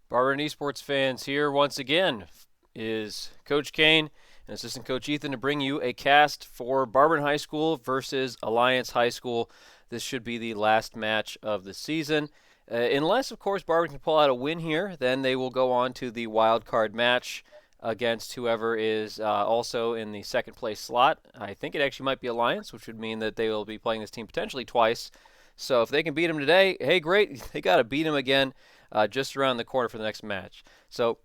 Barberton Esports fans, here once again is Coach Kane and Assistant Coach Ethan to bring you a cast for Barberton High School versus Alliance High School. This should be the last match of the season. Unless, of course, Barberton can pull out a win here, then they will go on to the wild card match against whoever is also in the second place slot. I think it actually might be Alliance, which would mean that they will be playing this team potentially twice. So if they can beat them today, hey, great. They got to beat them again just around the corner for the next match. So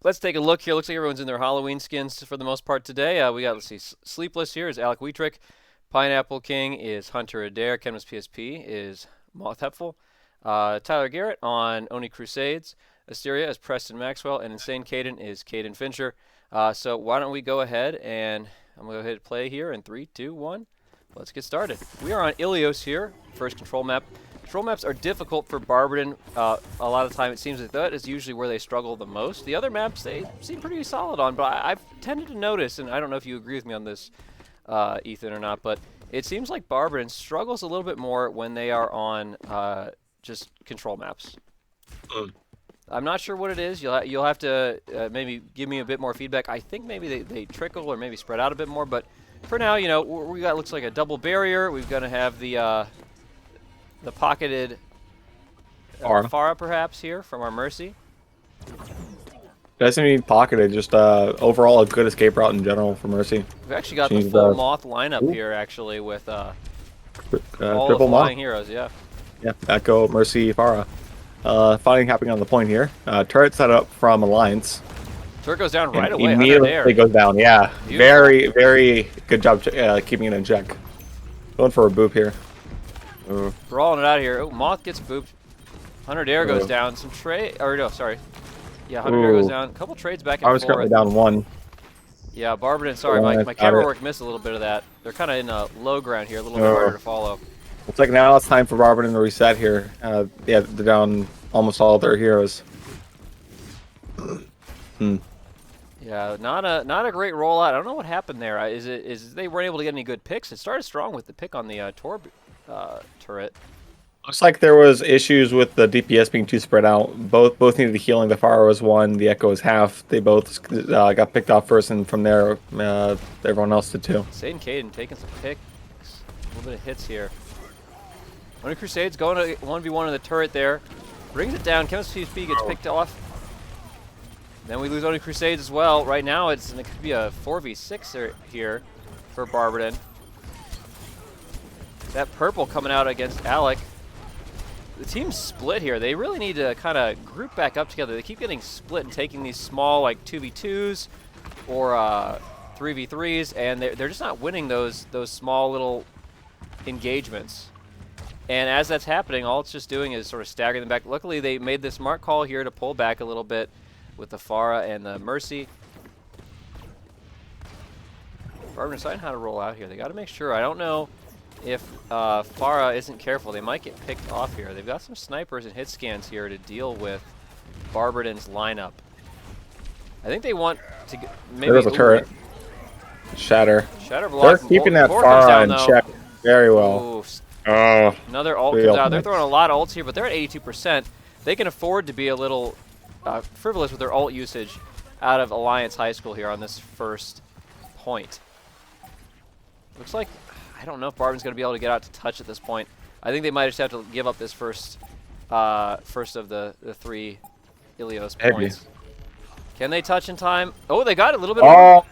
let's take a look here. Looks like everyone's in their Halloween skins for the most part today. We got, let's see, Sleepless here is Alec Wuethrich. Pineapple King is Hunter Adair. Chemist PSP is Moth Hepful. Tyler Garrett on Oni Crusades. Asteria is Preston Maxwell. And Insane Kaiden is Kaeden Fincher. So why don't we go ahead and I'm going to go ahead and play here in 3, 2, 1. Let's get started. We are on Ilios here, first control map. Control maps are difficult for Barberton. A lot of the time it seems like that is usually where they struggle the most. The other maps they seem pretty solid on, but I've tended to notice, and I don't know if you agree with me on this, Ethan, or not, but it seems like Barberton struggles a little bit more when they are on just control maps. I'm not sure what it is. You'll have to maybe give me a bit more feedback. I think maybe they trickle or maybe spread out a bit more, but for now, you know, we got looks like a double barrier. We're gonna have the pocketed Farah perhaps here from our Mercy. Doesn't need pocketed, just overall a good escape route in general for Mercy. We've actually got the full Moth lineup here actually with all the flying heroes, yeah. Yeah, Echo, Mercy, Farah. Fighting happening on the point here. Turret set up from Alliance. Turret goes down right away. Immediately goes down, yeah. Beautiful. Very, very good job keeping it in check. Going for a boop here. Brawling it out here. Oh, Moth gets booped. Hunter Adair goes down. Some trade, or no, sorry. Yeah, Hunter Adair goes down. A couple trades back and forth. I was currently down one. Yeah, Barberton, sorry, my camera work missed a little bit of that. They're kind of in a low ground here, a little bit harder to follow. Looks like now it's time for Barberton to reset here. Yeah, they're down almost all of their heroes. Yeah, not a great rollout. I don't know what happened there. Is they weren't able to get any good picks? It started strong with the pick on the turret. Looks like there was issues with the DPS being too spread out. Both needed healing. The Farah was one. The Echo was half. They both got picked off first, and from there, everyone else did too. Satan Kaiden taking some picks. A little bit of hits here. Oni Crusades going to 1v1 in the turret there. Brings it down. Chemist PSP gets picked off. Then we lose Oni Crusades as well. Right now, it could be a 4v6 here for Barberton. That purple coming out against Alec. The team's split here. They really need to kind of group back up together. They keep getting split and taking these small, like 2v2s or 3v3s, and they're just not winning those small little engagements. And as that's happening, all it's just doing is sort of staggering them back. Luckily, they made the smart call here to pull back a little bit with the Farah and the Mercy. Barberton deciding how to roll out here. They got to make sure. I don't know if Farah isn't careful. They might get picked off here. They've got some snipers and hit scans here to deal with Barberton's lineup. I think they want to maybe... There's a turret. Shatter. Shatter block. They're keeping that Farah in check very well. Ooh, another ult comes out. They're throwing a lot of ults here, but they're at 82%. They can afford to be a little frivolous with their ult usage out of Alliance High School here on this first point. Looks like, I don't know if Barberton's going to be able to get out to touch at this point. I think they might just have to give up this first of the 3 Ilios points. Can they touch in time? Oh, they got a little bit. Oh,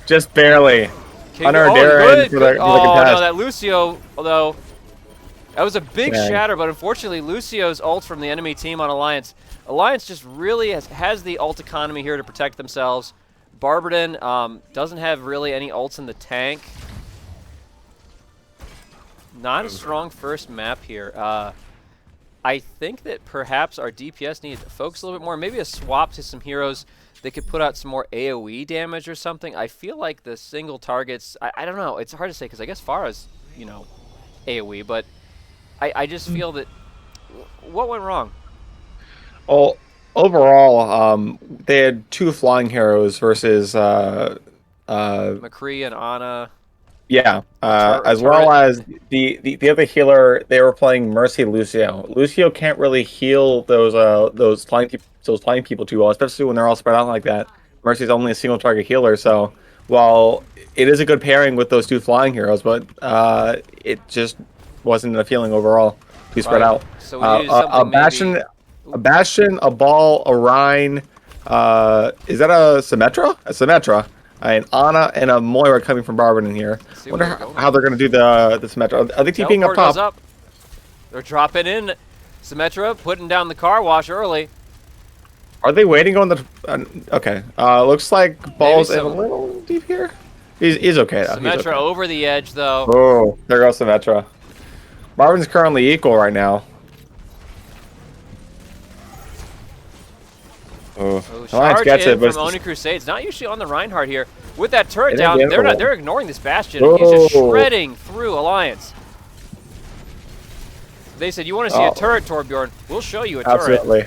just barely. Hunter Adair for the contest. No, that Lucio, although that was a big shatter, but unfortunately Lucio's ult from the enemy team on Alliance. Alliance just really has the ult economy here to protect themselves. Barberton doesn't have really any ults in the tank. Not a strong first map here. I think that perhaps our DPS needs to focus a little bit more. Maybe a swap to some heroes that could put out some more AoE damage or something. I feel like the single targets, I don't know. It's hard to say because I guess Farah's, you know, AoE, but I just feel that what went wrong? Well, overall, they had 2 flying heroes versus McCree and Anna. Yeah, as turret. well as the other healer, they were playing Mercy Lucio. Lucio can't really heal those flying people too well, especially when they're all spread out like that. Mercy's only a single target healer, so while it is a good pairing with those two flying heroes, but it just wasn't a feeling overall. Too spread Right. out. So we needed something maybe. A Bastion, a Ball, a Rhine. Is that a Symmetra? A Symmetra. An Ana and a Moira coming from Barberton here. Wonder how they're going to do the Symmetra. Are they TPing up top? Goes up. They're dropping in. Symmetra putting down the car wash early. Are they waiting on the... okay. Looks like Ball's in a little deep here. He's okay. Symmetra over the edge, though. Oh, there goes Symmetra. Barberton's currently equal right now. Oh, Alliance gets it, but from Oni Crusades. Not usually on the Reinhardt here. With that turret down, they're ignoring this Bastion. Oh. He's just shredding through Alliance. They said, you want to see a turret, Torbjorn? We'll show you a turret. Absolutely.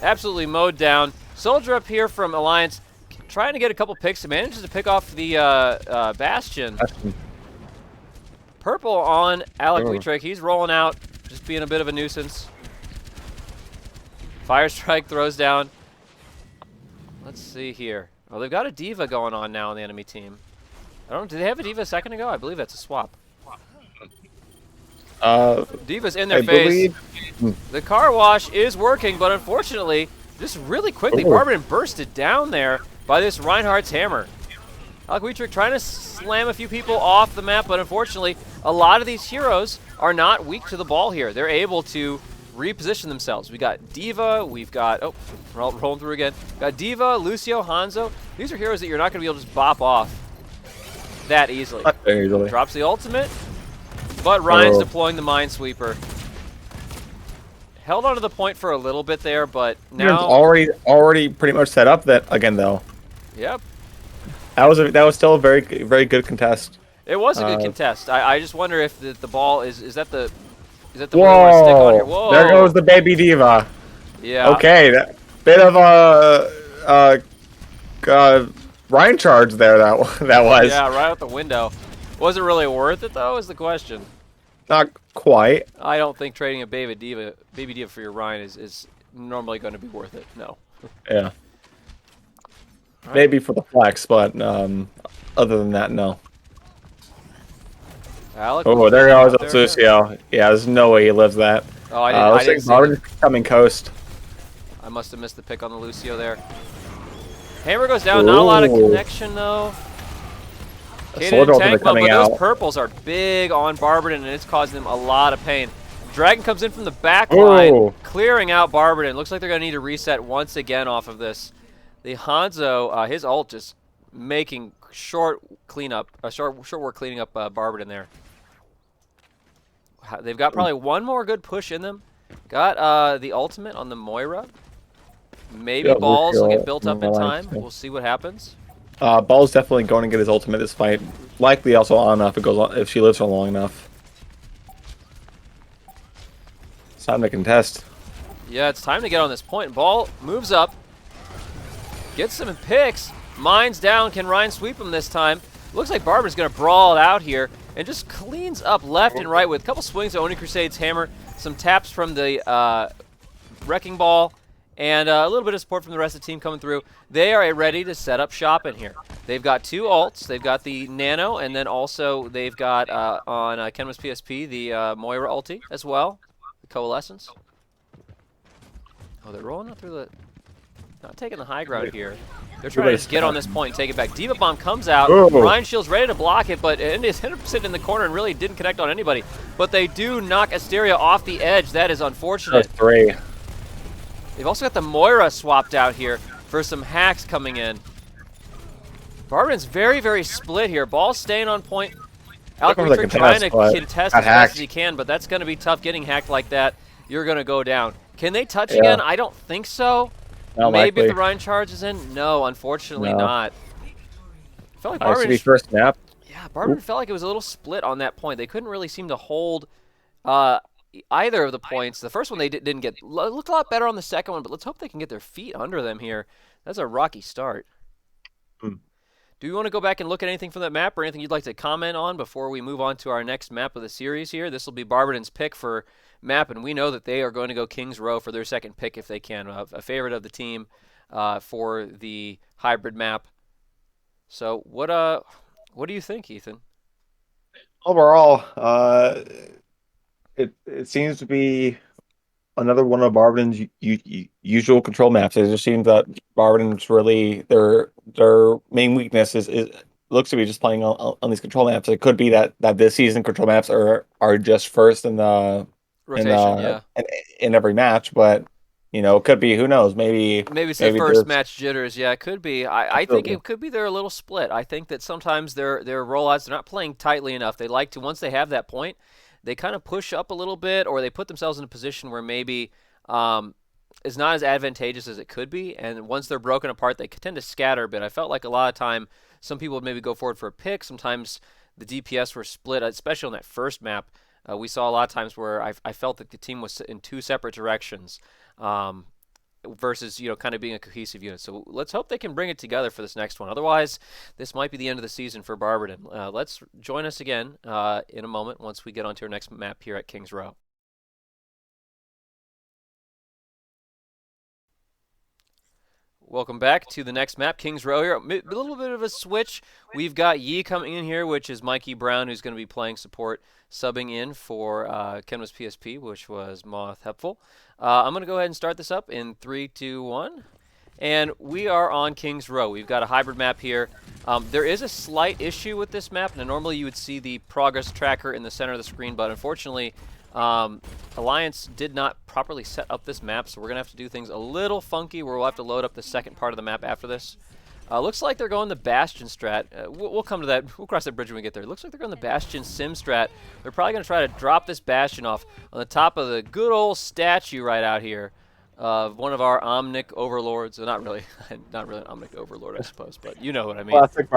Absolutely mowed down. Soldier up here from Alliance, trying to get a couple picks. Manages to pick off the Bastion. Purple on Alec Wuethrich. He's rolling out, just being a bit of a nuisance. Fire Strike throws down. Let's see here. Oh, they've got a D.Va going on now on the enemy team. Did they have a D.Va a second ago? I believe that's a swap. D.Va's in their face. The car wash is working, but unfortunately, just really quickly, Barberton bursted down there by this Reinhardt's hammer. Alec Wuethrich trying to slam a few people off the map, but unfortunately, a lot of these heroes are not weak to the ball here. They're able to reposition themselves. We got D.Va, we've got, oh, rolling through again. Got D.Va, Lucio, Hanzo. These are heroes that you're not going to be able to just bop off that easily. Not very easily. Drops the ultimate, but Ryan's deploying the Minesweeper. Held onto the point for a little bit there, but now already pretty much set up that again though. Yep. That was still a very good contest. It was a good contest. I just wonder if the ball is that the Whoa! stick on here? Whoa! There goes the baby D.Va. Yeah. Okay, that bit of a Ryan charge there. That was. Yeah, right out the window. Was it really worth it though? Is the question. Not quite. I don't think trading a baby D.Va for your Ryan is normally going to be worth it. No. Yeah. Right. Maybe for the flex, but other than that, no. Alec, there goes Lucio. Yeah, there's no way he lives that. Oh, I didn't see it. Coming coast. I must have missed the pick on the Lucio there. Hammer goes down. Not a lot of connection, though. Kaiden tank mode, but those purples are big on Barberton, and it's causing them a lot of pain. Dragon comes in from the back line, clearing out Barberton. Looks like they're going to need to reset once again off of this. The Hanzo, his ult just making short work cleaning up Barberton there. They've got probably one more good push in them. Got the ultimate on the Moira. Maybe Balls will get built up in time. We'll see what happens. Ball's definitely going to get his ultimate this fight. Likely also on if she lives for long enough. It's time to contest. Yeah, it's time to get on this point. Ball moves up. Gets some picks. Mine's down. Can Ryan sweep him this time? Looks like Barber's going to brawl it out here and just cleans up left and right with a couple swings of Oni Crusade's hammer, some taps from the Wrecking Ball, and a little bit of support from the rest of the team coming through. They are ready to set up shop in here. They've got two ults. They've got the Nano, and then also they've got on Kenma's PSP the Moira ulti as well, the Coalescence. Oh, they're rolling up through the... Not taking the high ground here. They're trying to get on this point and take it back. D.Va Bomb comes out. Ryan Shield's ready to block it, but it is sitting in the corner and really didn't connect on anybody. But they do knock Asteria off the edge. That is unfortunate. That's 3. They've also got the Moira swapped out here for some hacks coming in. Barberton's very, very split here. Ball staying on point. Alec Wuethrich trying to contest as fast as he can, but that's going to be tough getting hacked like that. You're going to go down. Can they touch again? I don't think so. Maybe if the Ryan charge is in? No, unfortunately not. Felt like Barberton first snap. Yeah, Barberton felt like it was a little split on that point. They couldn't really seem to hold either of the points. The first one they didn't get. Looked a lot better on the second one, but let's hope they can get their feet under them here. That's a rocky start. Do you want to go back and look at anything from that map or anything you'd like to comment on before we move on to our next map of the series here? This will be Barberton's pick for map, and we know that they are going to go Kings Row for their second pick if they can. A favorite of the team for the hybrid map. So what do you think, Ethan? Overall, it seems to be another one of Barberton's usual control maps. It just seems that Barberton's really their main weakness is looks to be just playing on these control maps. It could be that this season control maps are just first in the rotation, in every match, but it could be, who knows, maybe it's the first match jitters. Yeah, it could be. I think it could be they're a little split. I think that sometimes their rollouts, they're not playing tightly enough. They like to, once they have that point, they kind of push up a little bit, or they put themselves in a position where maybe is not as advantageous as it could be. And once they're broken apart, they tend to scatter a bit. I felt like a lot of time, some people would maybe go forward for a pick. Sometimes the DPS were split, especially on that first map. We saw a lot of times where I felt that the team was in two separate directions versus, kind of being a cohesive unit. So let's hope they can bring it together for this next one. Otherwise, this might be the end of the season for Barberton. Let's join us again in a moment once we get onto our next map here at Kings Row. Welcome back to the next map, Kings Row here. A little bit of a switch. We've got Yi coming in here, which is Mikey Brown, who's going to be playing support, subbing in for Kenwa's PSP, which was Moth Hepful. I'm going to go ahead and start this up in 3, 2, 1. And we are on Kings Row. We've got a hybrid map here. There is a slight issue with this map. Now, normally you would see the progress tracker in the center of the screen, but unfortunately, Alliance did not properly set up this map, so we're going to have to do things a little funky where we'll have to load up the second part of the map after this. Looks like they're going the Bastion strat. We'll come to that. We'll cross that bridge when we get there. Looks like they're going the Bastion sim strat. They're probably going to try to drop this Bastion off on the top of the good old statue right out here of one of our Omnic overlords. Not really an Omnic overlord, I suppose, but you know what I mean. Classic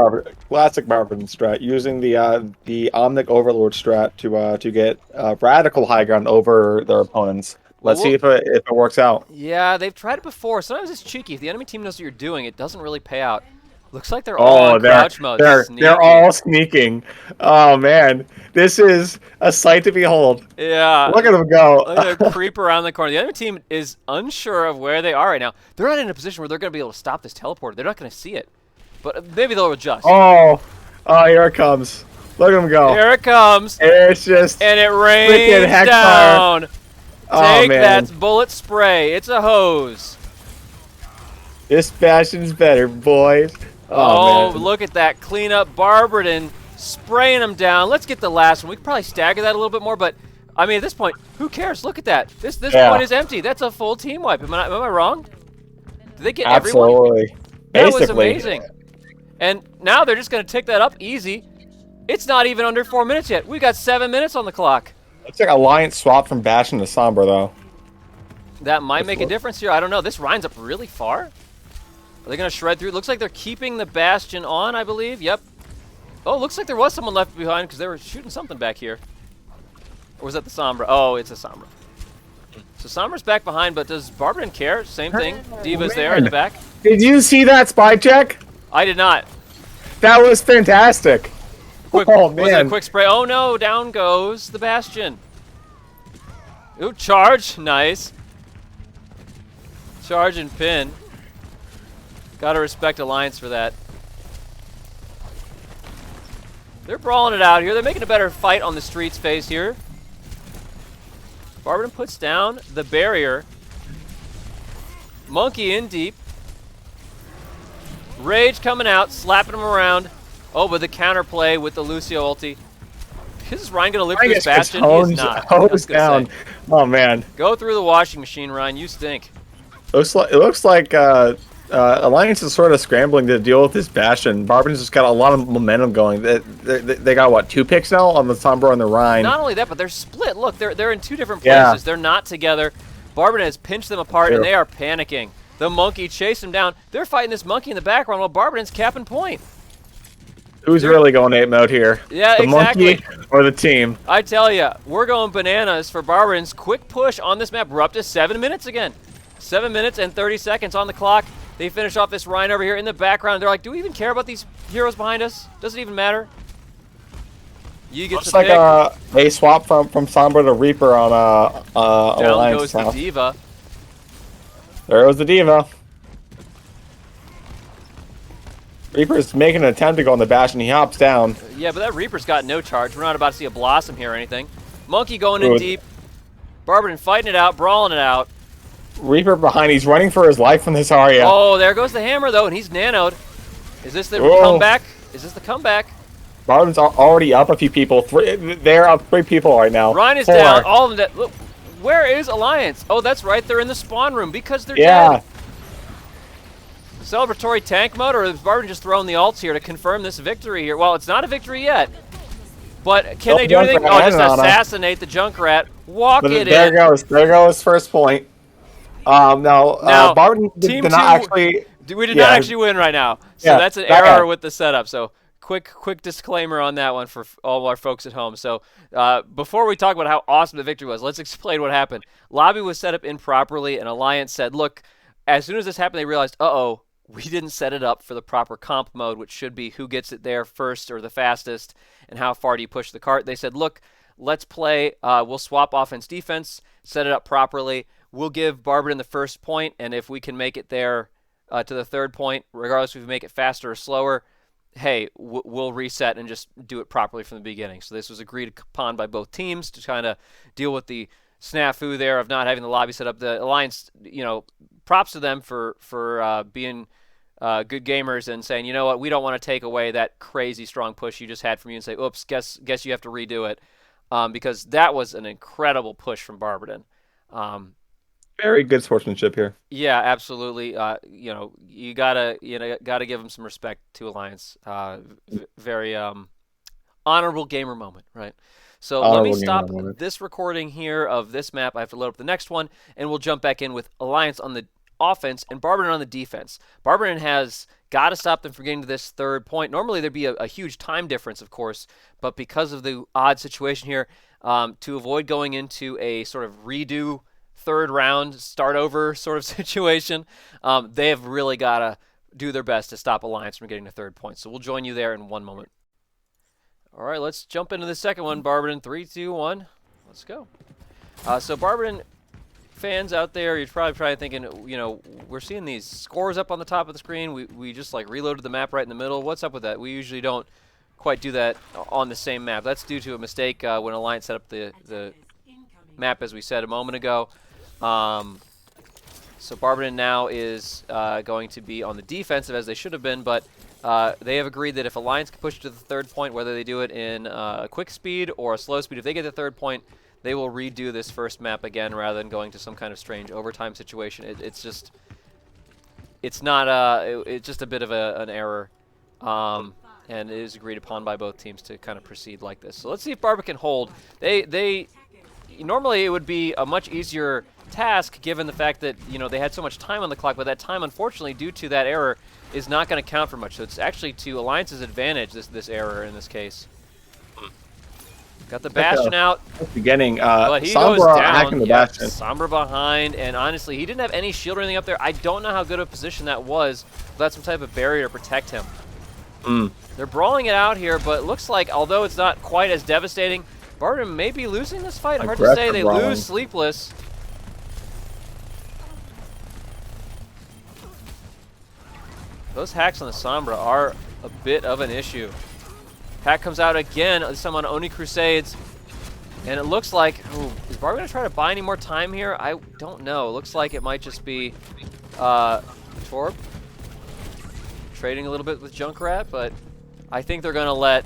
Barberton strat, using the Omnic overlord strat to get radical high ground over their opponents. Let's see if it works out. Yeah, they've tried it before. Sometimes it's cheeky. If the enemy team knows what you're doing, it doesn't really pay out. Looks like they're all in crouch mode. They're all sneaking. Oh, man. This is a sight to behold. Yeah. Look at them go. Look at them creep around the corner. The enemy team is unsure of where they are right now. They're not in a position where they're going to be able to stop this teleporter. They're not going to see it. But maybe they'll adjust. Oh, here it comes. Look at them go. Here it comes. It's just... And it rains down. Take that bullet spray. It's a hose. This Bastion's better, boys. Oh, look at that cleanup. Barberton spraying them down. Let's get the last one. We could probably stagger that a little bit more, but I mean, at this point, who cares? Look at that. This point is empty. That's a full team wipe. Am I wrong? Did they get everyone? Absolutely. That was amazing. And now they're just going to take that up easy. It's not even under 4 minutes yet. We got 7 minutes on the clock. Looks like Alliance swap from Bastion to Sombra, though. That might make a difference here. I don't know. This winds up really far. Are they going to shred through? Looks like they're keeping the Bastion on, I believe. Yep. Oh, looks like there was someone left behind because they were shooting something back here. Or was that the Sombra? Oh, it's a Sombra. So Sombra's back behind, but does Barberton care? Same thing. Diva's there in the back. Did you see that spy check? I did not. That was fantastic. Quick, oh, man. Was it a quick spray? Oh, no. Down goes the Bastion. Ooh, charge. Nice. Charge and pin. Gotta respect Alliance for that. They're brawling it out here. They're making a better fight on the streets phase here. Barberton puts down the barrier. Monkey in deep. Rage coming out, slapping him around. Oh, but the counterplay with the Lucio ulti. Is Ryan going to live through this Bastion? He is not. Hosed down. Oh, man. Go through the washing machine, Ryan. You stink. It looks like Alliance is sort of scrambling to deal with this Bastion. Barberton's just got a lot of momentum going. They got, what, 2 picks now on the Sombra and the Rhine? Not only that, but they're split. Look, they're in 2 different places. Yeah. They're not together. Barberton has pinched them apart, and they are panicking. The monkey chased him down. They're fighting this monkey in the background while Barberton's capping point. Who's really going 8 mode here? Yeah, the exactly. Monkey or the team? I tell you, we're going bananas for Barberton's quick push on this map. We're up to 7 minutes again. 7 minutes and 30 seconds on the clock. They finish off this Ryan over here in the background. They're like, do we even care about these heroes behind us? Does it even matter? You get Looks the like pick. a swap from Sombra to Reaper on Down Alliance goes the house. D.Va. There goes the D.Va. Reaper's making an attempt to go on the bash, and he hops down. Yeah, but that Reaper's got no charge. We're not about to see a Blossom here or anything. Monkey going in deep. Barberton fighting it out, brawling it out. Reaper behind. He's running for his life from this Arya. Oh, there goes the hammer, though, and he's nanoed. Is this the comeback? Is this the comeback? Barberton's already up a few people. They're up 3 people right now. Ryan is 4. down. All of them dead. Look, where is Alliance? Oh, that's right. They're in the spawn room because they're dead. Celebratory tank mode, or is Barberton just throwing the ults here to confirm this victory here? Well, it's not a victory yet. But can they do anything? Oh, just assassinate the Junkrat. Walk it in. There goes first point. Now Barberton did not actually... We did not actually win right now. So that's an error with the setup. So quick disclaimer on that one for all our folks at home. So before we talk about how awesome the victory was, let's explain what happened. Lobby was set up improperly, and Alliance said, look, as soon as this happened, they realized, uh-oh, we didn't set it up for the proper comp mode, which should be who gets it there first or the fastest, and how far do you push the cart. They said, look, let's play. We'll swap offense-defense, set it up properly. We'll give Barberton the first point, and if we can make it there to the third point, regardless if we make it faster or slower, hey, we'll reset and just do it properly from the beginning. So this was agreed upon by both teams to kind of deal with the snafu there of not having the lobby set up. The Alliance, props to them for being good gamers and saying, you know what, we don't want to take away that crazy strong push you just had from you and say, oops, guess you have to redo it, because that was an incredible push from Barberton. Very good sportsmanship here. Yeah, absolutely. You gotta give them some respect to Alliance. Very honorable gamer moment, right? So let me stop this recording here of this map. I have to load up the next one, and we'll jump back in with Alliance on the offense and Barberton on the defense. Barberton has got to stop them from getting to this third point. Normally there'd be a huge time difference, of course, but because of the odd situation here, to avoid going into a sort of redo third round, start over sort of situation, they have really got to do their best to stop Alliance from getting to third point. So we'll join you there in one moment. All right, let's jump into the second one. Barberton, 3, 2, 1. Let's go. So Barberton fans out there, you're probably thinking, we're seeing these scores up on the top of the screen. We just like reloaded the map right in the middle. What's up with that? We usually don't quite do that on the same map. That's due to a mistake when Alliance set up the map, as we said a moment ago. So Barberton now is going to be on the defensive, as they should have been, but they have agreed that if Alliance can push to the third point, whether they do it in a quick speed or a slow speed, if they get the third point, they will redo this first map again rather than going to some kind of strange overtime situation. It's just a bit of an error, and it is agreed upon by both teams to kind of proceed like this. So let's see if Barber can hold. Normally it would be a much easier task given the fact that they had so much time on the clock, but that time, unfortunately, due to that error, is not going to count for much. So it's actually to Alliance's advantage, this error in this case. Got the Bastion out. Beginning, but he Sombra goes down. hacking the Bastion. Sombra behind, and honestly, he didn't have any shield or anything up there. I don't know how good of a position that was without some type of barrier to protect him. They're brawling it out here, but it looks like, although it's not quite as devastating, Barberton may be losing this fight. Hard to say. They lose Sleepless. Those hacks on the Sombra are a bit of an issue. Hack comes out again, this time on Oni Crusades. And it looks like, is Barber going to try to buy any more time here? I don't know. It looks like it might just be Torb trading a little bit with Junkrat, but I think they're going to let...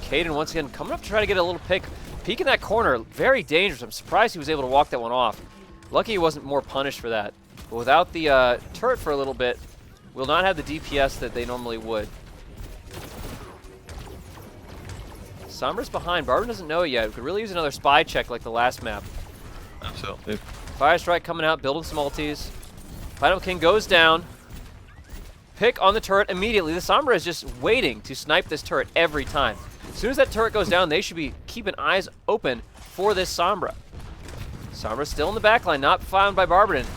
Kaiden once again coming up to try to get a little pick. Peek in that corner, very dangerous. I'm surprised he was able to walk that one off. Lucky he wasn't more punished for that. But without the turret for a little bit, will not have the DPS that they normally would. Sombra's behind. Barberton doesn't know it yet. We could really use another spy check like the last map. Absolutely. Fire Strike coming out, building some ultis. Final King goes down. Pick on the turret immediately. The Sombra is just waiting to snipe this turret every time. As soon as that turret goes down, they should be keeping eyes open for this Sombra. Sombra's still in the backline, not found by Barberton.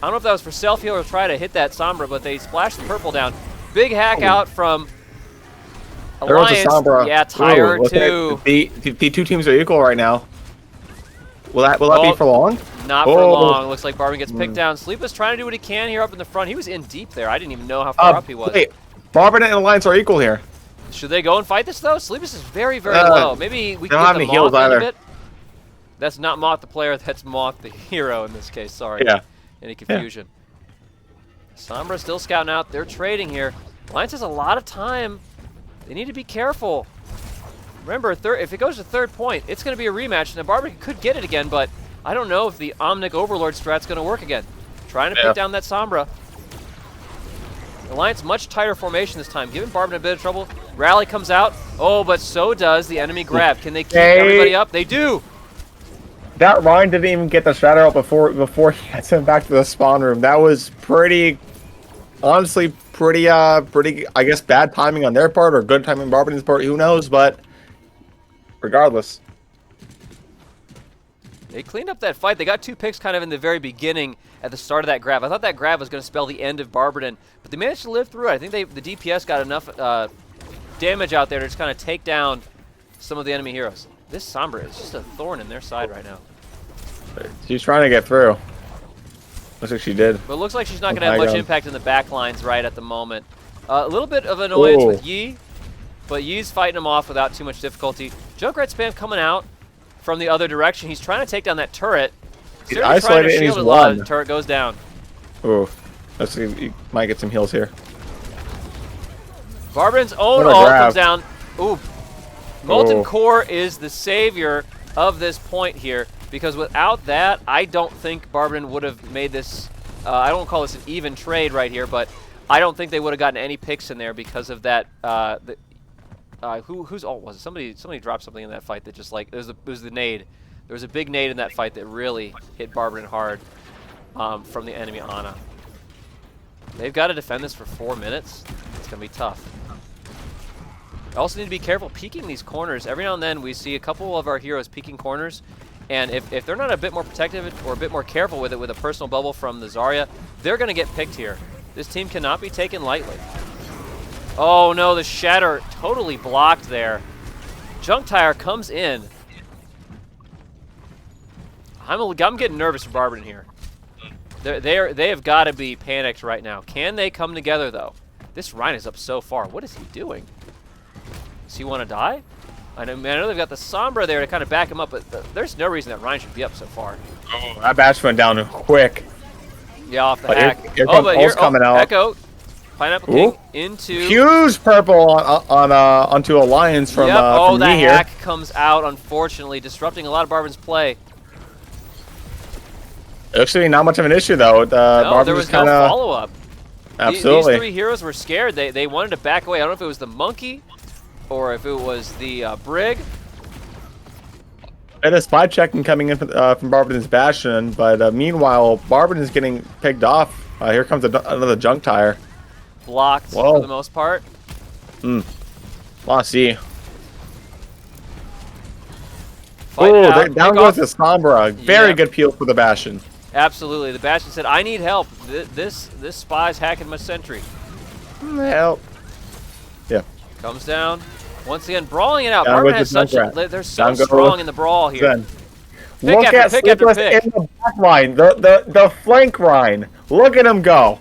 I don't know if that was for self-heal or try to hit that Sombra, but they splashed the purple down. Big hack out from Alliance. There was a Sombra. Yeah, tire too. The two teams are equal right now. Will that be for long? Not for long. Looks like Barberton gets picked down. Sleepa's trying to do what he can here up in the front. He was in deep there. I didn't even know how far up he was. Wait, Barberton and Alliance are equal here. Should they go and fight this though? Sleepas is very, very low. Maybe we can get the Moth in a bit. That's not Moth the player. That's Moth the hero in this case. Sorry. Yeah. Any confusion. Yeah. Sombra still scouting out. They're trading here. Alliance has a lot of time. They need to be careful. Remember, if it goes to third point, it's going to be a rematch. Now, Barberton could get it again, but I don't know if the Omnic Overlord strat's going to work again. Trying to pick down that Sombra. Alliance much tighter formation this time, giving Barberton a bit of trouble. Rally comes out. Oh, but so does the enemy grab. Can they keep everybody up? They do. That Ryan didn't even get the shatter out before he got sent back to the spawn room. That was honestly pretty, I guess, bad timing on their part or good timing on Barberton's part. Who knows? But regardless, they cleaned up that fight. They got 2 picks kind of in the very beginning at the start of that grab. I thought that grab was going to spell the end of Barberton, but they managed to live through it. I think the DPS got enough damage out there to just kind of take down some of the enemy heroes. This Sombra is just a thorn in their side right now. She's trying to get through. Looks like she did. But it looks like she's not going to have much impact in the back lines right at the moment. A little bit of annoyance with Yi, but Yi's fighting him off without too much difficulty. Junkrat spam coming out from the other direction. He's trying to take down that turret. He's isolated and he's won. The turret goes down. Ooh. Let's see. You might get some heals here. Barberton's own ult comes down. Ooh. Molten Core is the savior of this point here, because without that, I don't think Barberton would have made this. I don't call this an even trade right here, but I don't think they would have gotten any picks in there because of that. Whose ult was it? Somebody dropped something in that fight that just like it was the nade. There was a big nade in that fight that really hit Barberton hard from the enemy Ana. They've got to defend this for 4 minutes. It's gonna be tough. Also need to be careful peeking these corners. Every now and then we see a couple of our heroes peeking corners, and if they're not a bit more protective or a bit more careful with it with a personal bubble from the Zarya, they're going to get picked here. This team cannot be taken lightly. Oh no, the Shatter totally blocked there. Junk Tire comes in. I'm getting nervous for Barberton here. They have got to be panicked right now. Can they come together though? This Rhine is up so far. What is he doing? Does he want to die? I know they've got the Sombra there to kind of back him up, but there's no reason that Ryan should be up so far. Oh, that bash went down quick. Yeah, off the hack. Here comes coming out. Echo. Pineapple King into... Huge purple onto Alliance from, from the me here. hack comes out, unfortunately, disrupting a lot of Barberton's play. Actually, not much of an issue, though. No, there was no follow-up. Absolutely. These 3 heroes were scared. They wanted to back away. I don't know if it was the Monkey or if it was the Brig. And a spy checking coming in from Barberton's Bastion, but meanwhile, Barberton is getting picked off. Here comes another Junk Tire. Blocked for the most part. Lost C. Oh, down goes the Sombra. Very good peel for the Bastion. Absolutely. The Bastion said, I need help. This spy's hacking my sentry. Help. Yeah. Comes down. Once again, brawling it out. Barberton has they're so strong in the brawl here. Look at Sleepless in the back line, the flank line. Look at him go.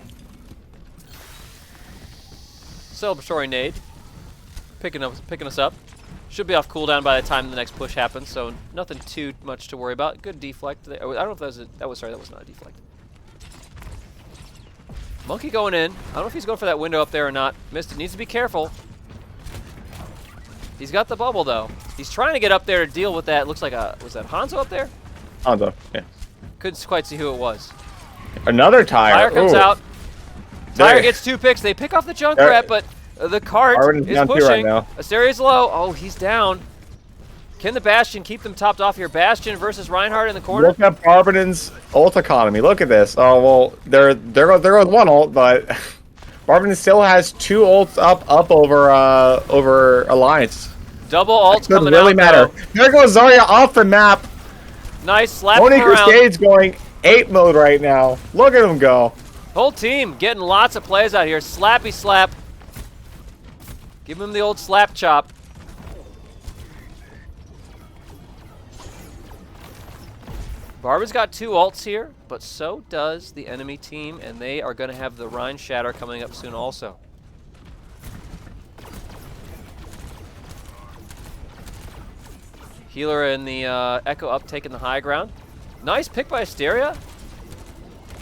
Celebratory nade. Picking us up. Should be off cooldown by the time the next push happens, so nothing too much to worry about. Good deflect there. I don't know if that was not a deflect. Monkey going in. I don't know if he's going for that window up there or not. Missed it. Needs to be careful. He's got the bubble though. He's trying to get up there to deal with that. Looks like was that Hanzo up there? Hanzo, yeah. Couldn't quite see who it was. Another Tire. Tire comes out. Tire gets 2 picks. They pick off the Junkrat, but the cart is pushing. Right Asteria's low. Oh, he's down. Can the Bastion keep them topped off here? Bastion versus Reinhardt in the corner. Look at Barberton's ult economy. Look at this. Oh well, there goes one ult, but Barberton still has 2 ults up over Alliance. Double ult coming really out. Matter. There goes Zarya off the map. Nice slap Oni Crusade's going ape mode right now. Look at him go. Whole team getting lots of plays out here. Slappy slap. Give him the old slap chop. Barber's got 2 ults here, but so does the enemy team, and they are going to have the Rhine Shatter coming up soon also. Healer in the Echo up, taking the high ground. Nice pick by Asteria.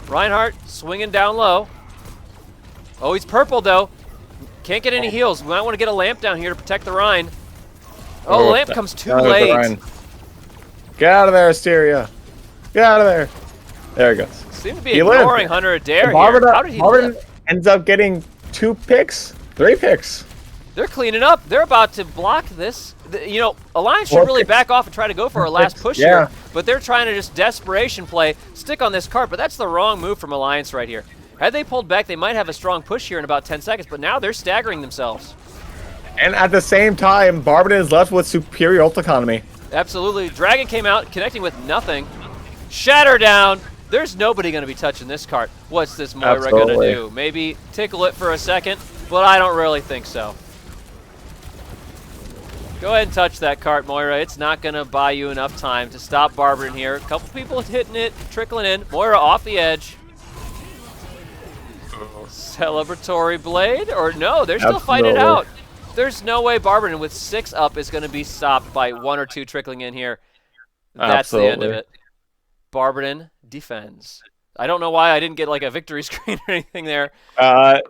Reinhardt swinging down low. Oh, he's purple though. Can't get any heals. We might want to get a lamp down here to protect the Rhine. Oh, the lamp comes too late. Get out of there, Asteria. Get out of there. There he goes. Seems to be ignoring Hunter Adair here. How did he live? Ends up getting 2 picks, 3 picks. They're cleaning up. They're about to block this. You know, Alliance should really back off and try to go for a last push here. But they're trying to just desperation play, stick on this cart. But that's the wrong move from Alliance right here. Had they pulled back, they might have a strong push here in about 10 seconds. But now they're staggering themselves. And at the same time, Barberton is left with superior ult economy. Absolutely. Dragon came out, connecting with nothing. Shatter down. There's nobody going to be touching this cart. What's this Moira going to do? Maybe tickle it for a second, but I don't really think so. Go ahead and touch that cart, Moira. It's not going to buy you enough time to stop Barberton here. A couple people hitting it, trickling in. Moira off the edge. Celebratory blade? Or no, they're still fighting it out. There's no way Barberton with 6 up is going to be stopped by 1 or 2 trickling in here. That's the end of it. Barberton defends. I don't know why I didn't get like a victory screen or anything there.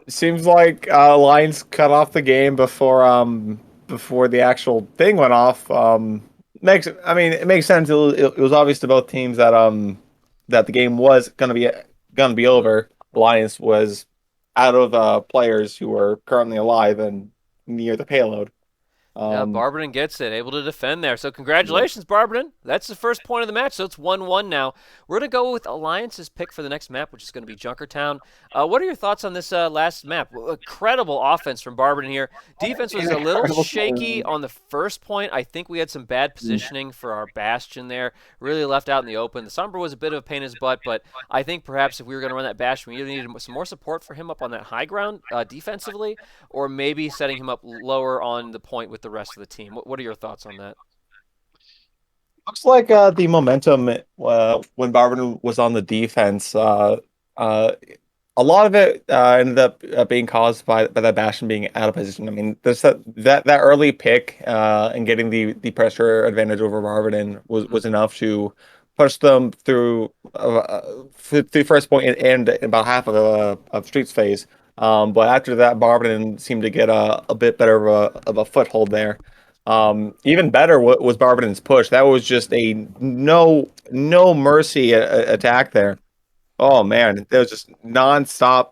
Seems like Lions cut off the game before the actual thing went off. It makes sense. It was obvious to both teams that that the game was gonna be over. Lions was out of players who were currently alive and near the payload. Yeah, Barberton gets it, able to defend there. So congratulations, Barberton. That's the first point of the match, so it's 1-1 now. We're going to go with Alliance's pick for the next map, which is going to be Junkertown. What are your thoughts on this last map? Incredible offense from Barberton here. Defense was a little shaky on the first point. I think we had some bad positioning for our Bastion there. Really left out in the open. The Sombra was a bit of a pain in his butt, but I think perhaps if we were going to run that Bastion, we either needed some more support for him up on that high ground defensively, or maybe setting him up lower on the point with the rest of the team. What are your thoughts on that? Looks like the momentum when Barberton was on the defense, a lot of it ended up being caused by that Bastion being out of position. I mean, that early pick and getting the pressure advantage over Barberton was enough to push them through the first point and about half of Streets phase. But after that, Barberton seemed to get a bit better of a foothold there. Even better was Barberton's push. That was just a no mercy attack there. Oh man, it was just nonstop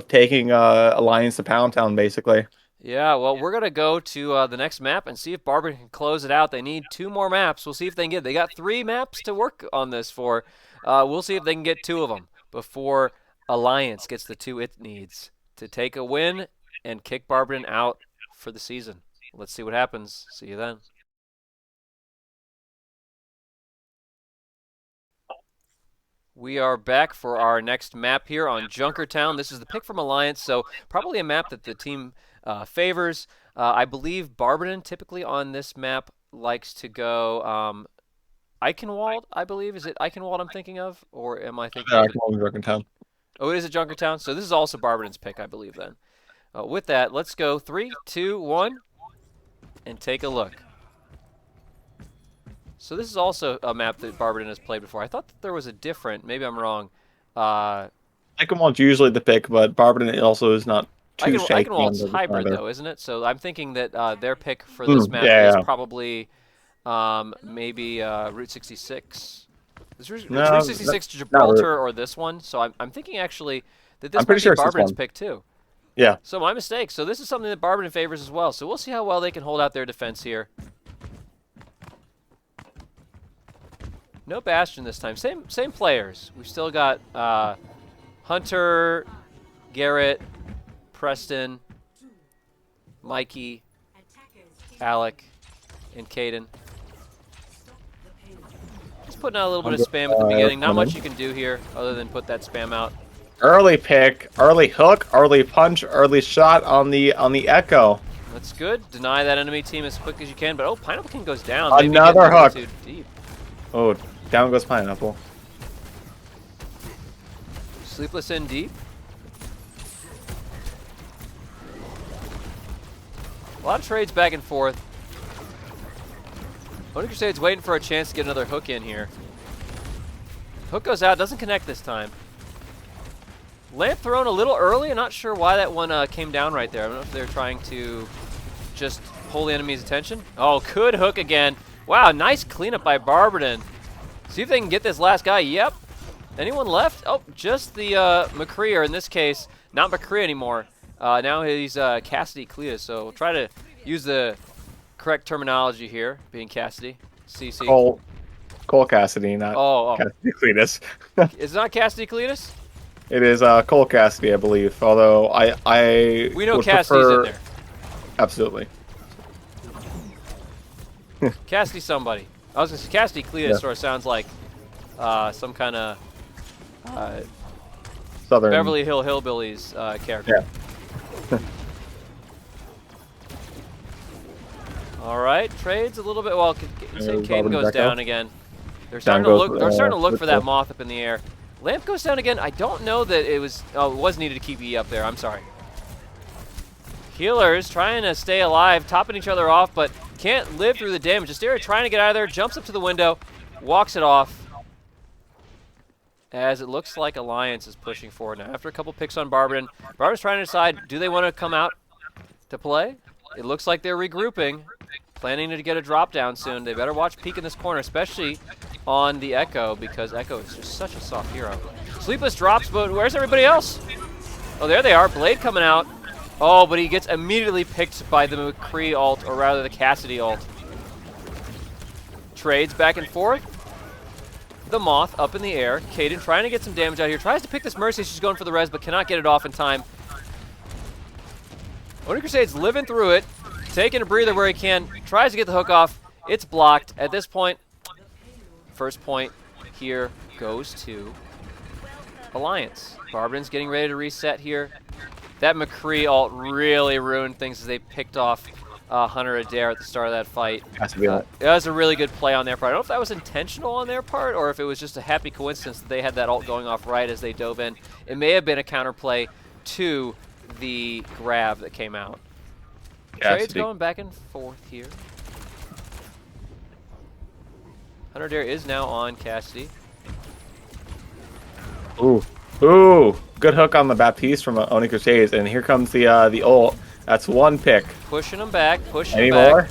taking Alliance to Pound Town basically. Yeah, well, we're gonna go to the next map and see if Barberton can close it out. They need 2 more maps. We'll see if they can get. They got 3 maps to work on this for. We'll see if they can get 2 of them before Alliance gets the 2 it needs to take a win and kick Barberton out for the season. Let's see what happens. See you then. We are back for our next map here on Junkertown. This is the pick from Alliance, so probably a map that the team favors. I believe Barberton typically on this map likes to go Eichenwald, I believe. Is it Eichenwald I'm thinking of? Or am I thinking of Junkertown. Oh, it is a Junkertown? So this is also Barberton's pick, I believe, then. With that, let's go 3, 2, 1, and take a look. So this is also a map that Barberton has played before. I thought that there was a different, maybe I'm wrong. Eichenwald's usually the pick, but Barberton also is not too shaky. Eichenwald's hybrid, though, isn't it? So I'm thinking that their pick for this map is probably maybe Route 66. Is Route 66 Gibraltar or this one? So I'm thinking actually that this might be Barberton's pick too. Yeah. So my mistake. So this is something that Barberton favors as well. So we'll see how well they can hold out their defense here. No Bastion this time. Same players. We've still got Hunter, Garrett, Preston, Mikey, Alec, and Kaiden. putting out a little bit of spam at the beginning. Not much you can do here other than put that spam out. Early pick, early hook, early punch, early shot on the Echo. That's good. Deny that enemy team as quick as you can. But oh, Pineapple King goes down. Another hook. Too deep. Oh, down goes Pineapple. Sleepless in deep. A lot of trades back and forth. Oni Crusade's waiting for a chance to get another hook in here. Hook goes out, doesn't connect this time. Lamp thrown a little early. I'm not sure why that one came down right there. I don't know if they're trying to just pull the enemy's attention. Oh, good hook again. Wow, nice cleanup by Barberton. See if they can get this last guy. Yep. Anyone left? Oh, just the McCree, or in this case, not McCree anymore. Now he's Cassidy Cletus, so we'll try to use the correct terminology here, being Cassidy. CC. Cole Cassidy, not Cassidy Cletus. Is it not Cassidy Cletus? It is Cole Cassidy, I believe. Although we know Cassidy's in there. Absolutely. Cassidy somebody. I was going to say Cassidy Cletus sort of sounds like some kind of Southern Beverly Hill Hillbillies character. Yeah. All right, trades a little bit. Well, Kaiden goes down again. They're starting to look for that moth up in the air. Lamp goes down again. I don't know that it was. Oh, it was needed to keep E up there. I'm sorry. Healers trying to stay alive, topping each other off, but can't live through the damage. Adair trying to get out of there, jumps up to the window, walks it off. As it looks like Alliance is pushing forward now. After a couple picks on Barberton, Barberton's trying to decide, do they want to come out to play? It looks like they're regrouping, planning to get a drop down soon. They better watch peek in this corner, especially on the Echo, because Echo is just such a soft hero. Sleepless drops, but where's everybody else? Oh, there they are. Blade coming out. Oh, but he gets immediately picked by the McCree ult, or rather the Cassidy ult. Trades back and forth. The Moth up in the air. Kaiden trying to get some damage out here. Tries to pick this Mercy. She's going for the res, but cannot get it off in time. Oni Crusade's living through it. Taking a breather where he can. Tries to get the hook off. It's blocked. At this point, first point here goes to Alliance. Barberton's getting ready to reset here. That McCree ult really ruined things as they picked off Hunter Adair at the start of that fight. It was a really good play on their part. I don't know if that was intentional on their part or if it was just a happy coincidence that they had that ult going off right as they dove in. It may have been a counterplay to the grab that came out. Trades going back and forth here. Hunter Adair is now on Cassidy. Ooh, good hook on the Baptiste from Oni Crusades, and here comes the ult. That's one pick. Pushing him back, pushing Any him back. more?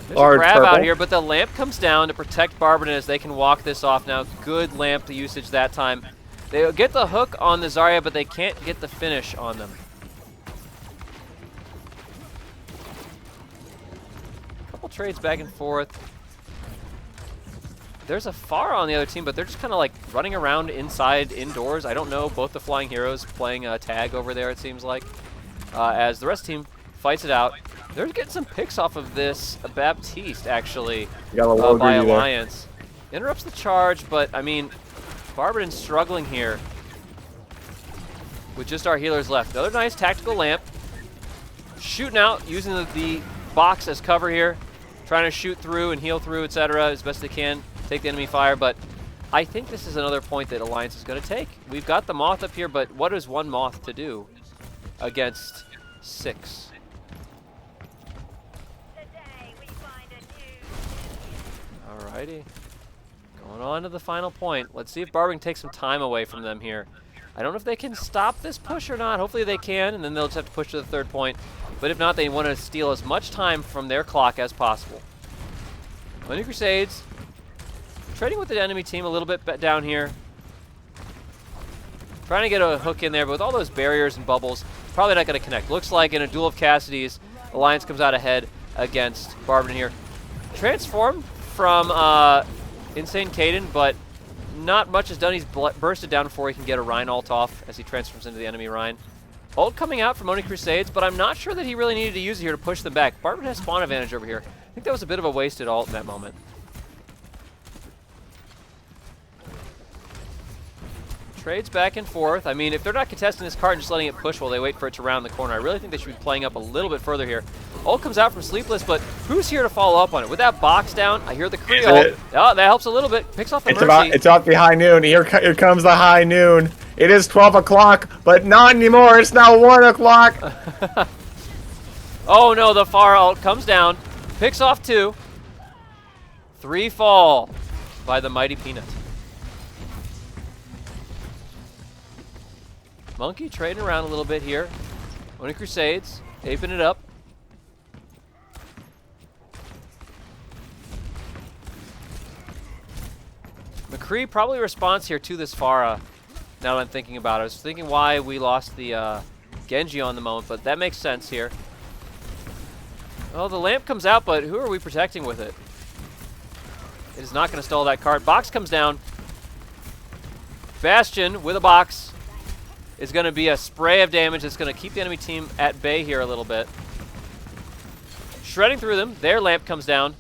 There's a grab out here, but the lamp comes down to protect Barberton as they can walk this off now. Good lamp usage that time. They get the hook on the Zarya, but they can't get the finish on them. Couple trades back and forth. There's a Pharah on the other team, but they're just kind of like running around inside, indoors. I don't know. Both the Flying Heroes playing tag over there, it seems like. As the rest of the team fights it out. They're getting some picks off of this Baptiste, actually, by Alliance. Interrupts the charge, but, I mean, Barberton's struggling here with just our healers left. Another nice tactical lamp. Shooting out, using the box as cover here. Trying to shoot through and heal through, etc. as best they can. Take the enemy fire, but I think this is another point that Alliance is going to take. We've got the Moth up here, but what is one Moth to do against 6? Alrighty. Going on to the final point. Let's see if Barberton takes some time away from them here. I don't know if they can stop this push or not. Hopefully they can, and then they'll just have to push to the third point. But if not, they want to steal as much time from their clock as possible. Oni Crusades trading with the enemy team a little bit down here. Trying to get a hook in there, but with all those barriers and bubbles, probably not going to connect. Looks like in a duel of Cassidy's, Alliance comes out ahead against Barberton here. Transformed from Insane Kaiden, but not much is done. He's bursted down before he can get a Rhine ult off as he transforms into the enemy Rhine. Ult coming out from Oni Crusades, but I'm not sure that he really needed to use it here to push them back. Barberton has spawn advantage over here. I think that was a bit of a wasted ult in that moment. Trades back and forth. I mean, if they're not contesting this cart and just letting it push while they wait for it to round the corner, I really think they should be playing up a little bit further here. Ult comes out from Sleepless, but who's here to follow up on it? With that box down, I hear the Creole. Oh, that helps a little bit. Picks off the Mercy. It's about the high noon. Here comes the high noon. It is 12 o'clock, but not anymore. It's now 1 o'clock. Oh no, the far ult comes down. Picks off 2. 3 fall by the mighty Peanut. Monkey trading around a little bit here. Oni Crusades, aping it up. McCree probably responds here to this Pharah, now that I'm thinking about it. I was thinking why we lost the Genji on the moment, but that makes sense here. Well, the lamp comes out, but who are we protecting with it? It is not going to stall that cart. Box comes down. Bastion with a box is going to be a spray of damage that's going to keep the enemy team at bay here a little bit. Shredding through them. Their lamp comes down.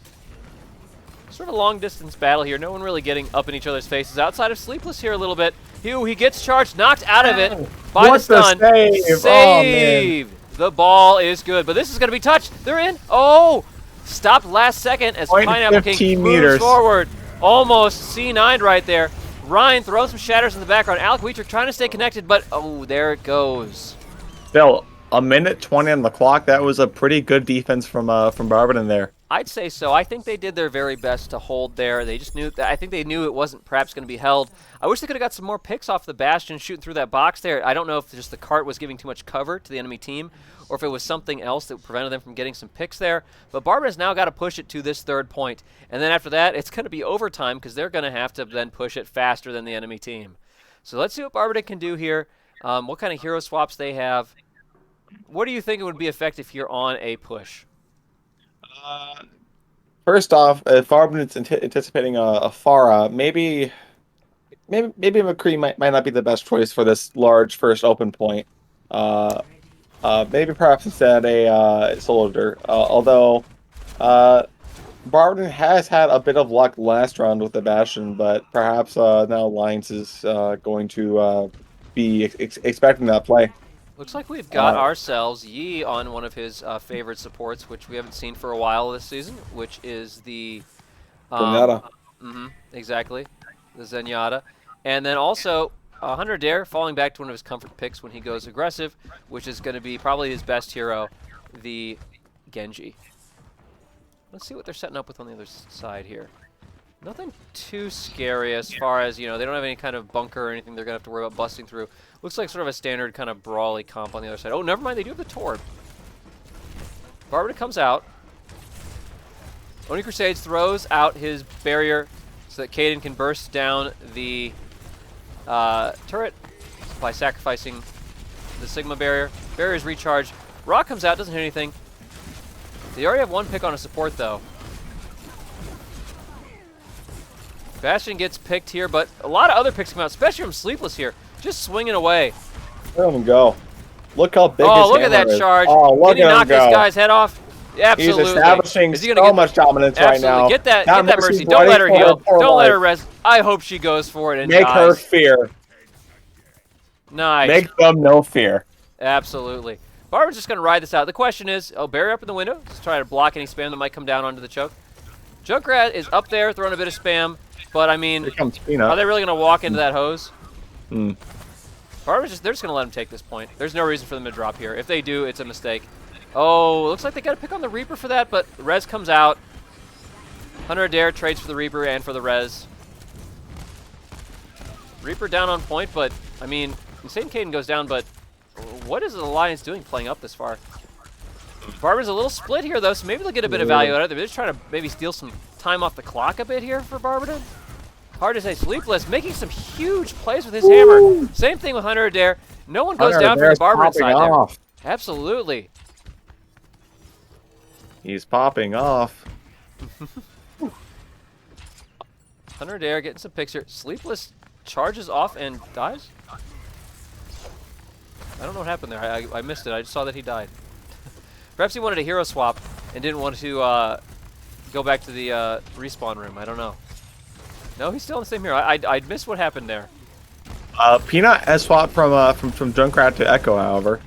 Sort of a long-distance battle here. No one really getting up in each other's faces. Outside of Sleepless here a little bit. He gets charged, knocked out of it by the stun. Save! Oh, the ball is good, but this is going to be touched. They're in. Oh! Stopped last second as Pineapple King moves forward. Almost C9 right there. Ryan throws some shatters in the background. Alec Wuethrich trying to stay connected, but oh, there it goes. Still, a minute 20 on the clock. That was a pretty good defense from Barberton there. I'd say so. I think they did their very best to hold there. They just knew that. I think they knew it wasn't perhaps going to be held. I wish they could have got some more picks off the Bastion shooting through that box there. I don't know if just the cart was giving too much cover to the enemy team or if it was something else that prevented them from getting some picks there. But Barberton's now got to push it to this 3rd point. And then after that, it's going to be overtime because they're going to have to then push it faster than the enemy team. So let's see what Barberton can do here, what kind of hero swaps they have. What do you think it would be effective here on a push? First off, if Barberton's anticipating a Pharah, maybe McCree might not be the best choice for this large first open point. Maybe perhaps instead a Soldier. Although Barberton has had a bit of luck last round with the Bastion, but perhaps now Alliance is going to be expecting that play. Looks like we've got ourselves Yi on one of his favorite supports, which we haven't seen for a while this season, which is the Zenyatta. Exactly, the Zenyatta. And then also Hunter Adair falling back to one of his comfort picks when he goes aggressive, which is going to be probably his best hero, the Genji. Let's see what they're setting up with on the other side here. Nothing too scary as far as, you know, they don't have any kind of bunker or anything they're going to have to worry about busting through. Looks like sort of a standard kind of brawly comp on the other side. Oh, never mind, they do have the Torb. Barberton comes out. Oni Crusades throws out his barrier so that Kaiden can burst down the turret by sacrificing the Sigma barrier. Barrier's recharged. Rock comes out, doesn't hit anything. They already have 1 pick on a support, though. Bastion gets picked here, but a lot of other picks come out, especially from Sleepless here. Just swinging away. Let him go. Look how big his look at that is. charge. Oh, look Can he knock this guy's head off? Absolutely. He's establishing so much dominance right now. Get that Mercy. Don't let her heal. Don't let her rest. I hope she goes for it and Make her fear. Nice. Make them no fear. Absolutely. Barber's just going to ride this out. The question is, barrier up in the window. Just try to block any spam that might come down onto the choke. Junkrat is up there throwing a bit of spam, but I mean, are they really going to walk into that hose? Barber's they're just going to let him take this point. There's no reason for them to drop here. If they do, it's a mistake. Oh, looks like they got to pick on the Reaper for that, but Rez comes out. Hunter Adair trades for the Reaper and for the Rez. Reaper down on point, but, I mean, Insane Kaiden goes down, but what is the Alliance doing playing up this far? Barber's a little split here, though, so maybe they'll get a bit of value out of it. They're just trying to maybe steal some time off the clock a bit here for Barberton. Hard to say. Sleepless making some huge plays with his hammer. Same thing with Hunter Adair. No one goes down for the Barberton side there. Absolutely. He's popping off. Hunter Adair getting some picks here. Sleepless charges off and dies? I don't know what happened there. I missed it. I just saw that he died. Perhaps he wanted a hero swap and didn't want to go back to the respawn room. I don't know. No, he's still in the same hero. I missed what happened there. Peanut has swapped from Junkrat to Echo, however.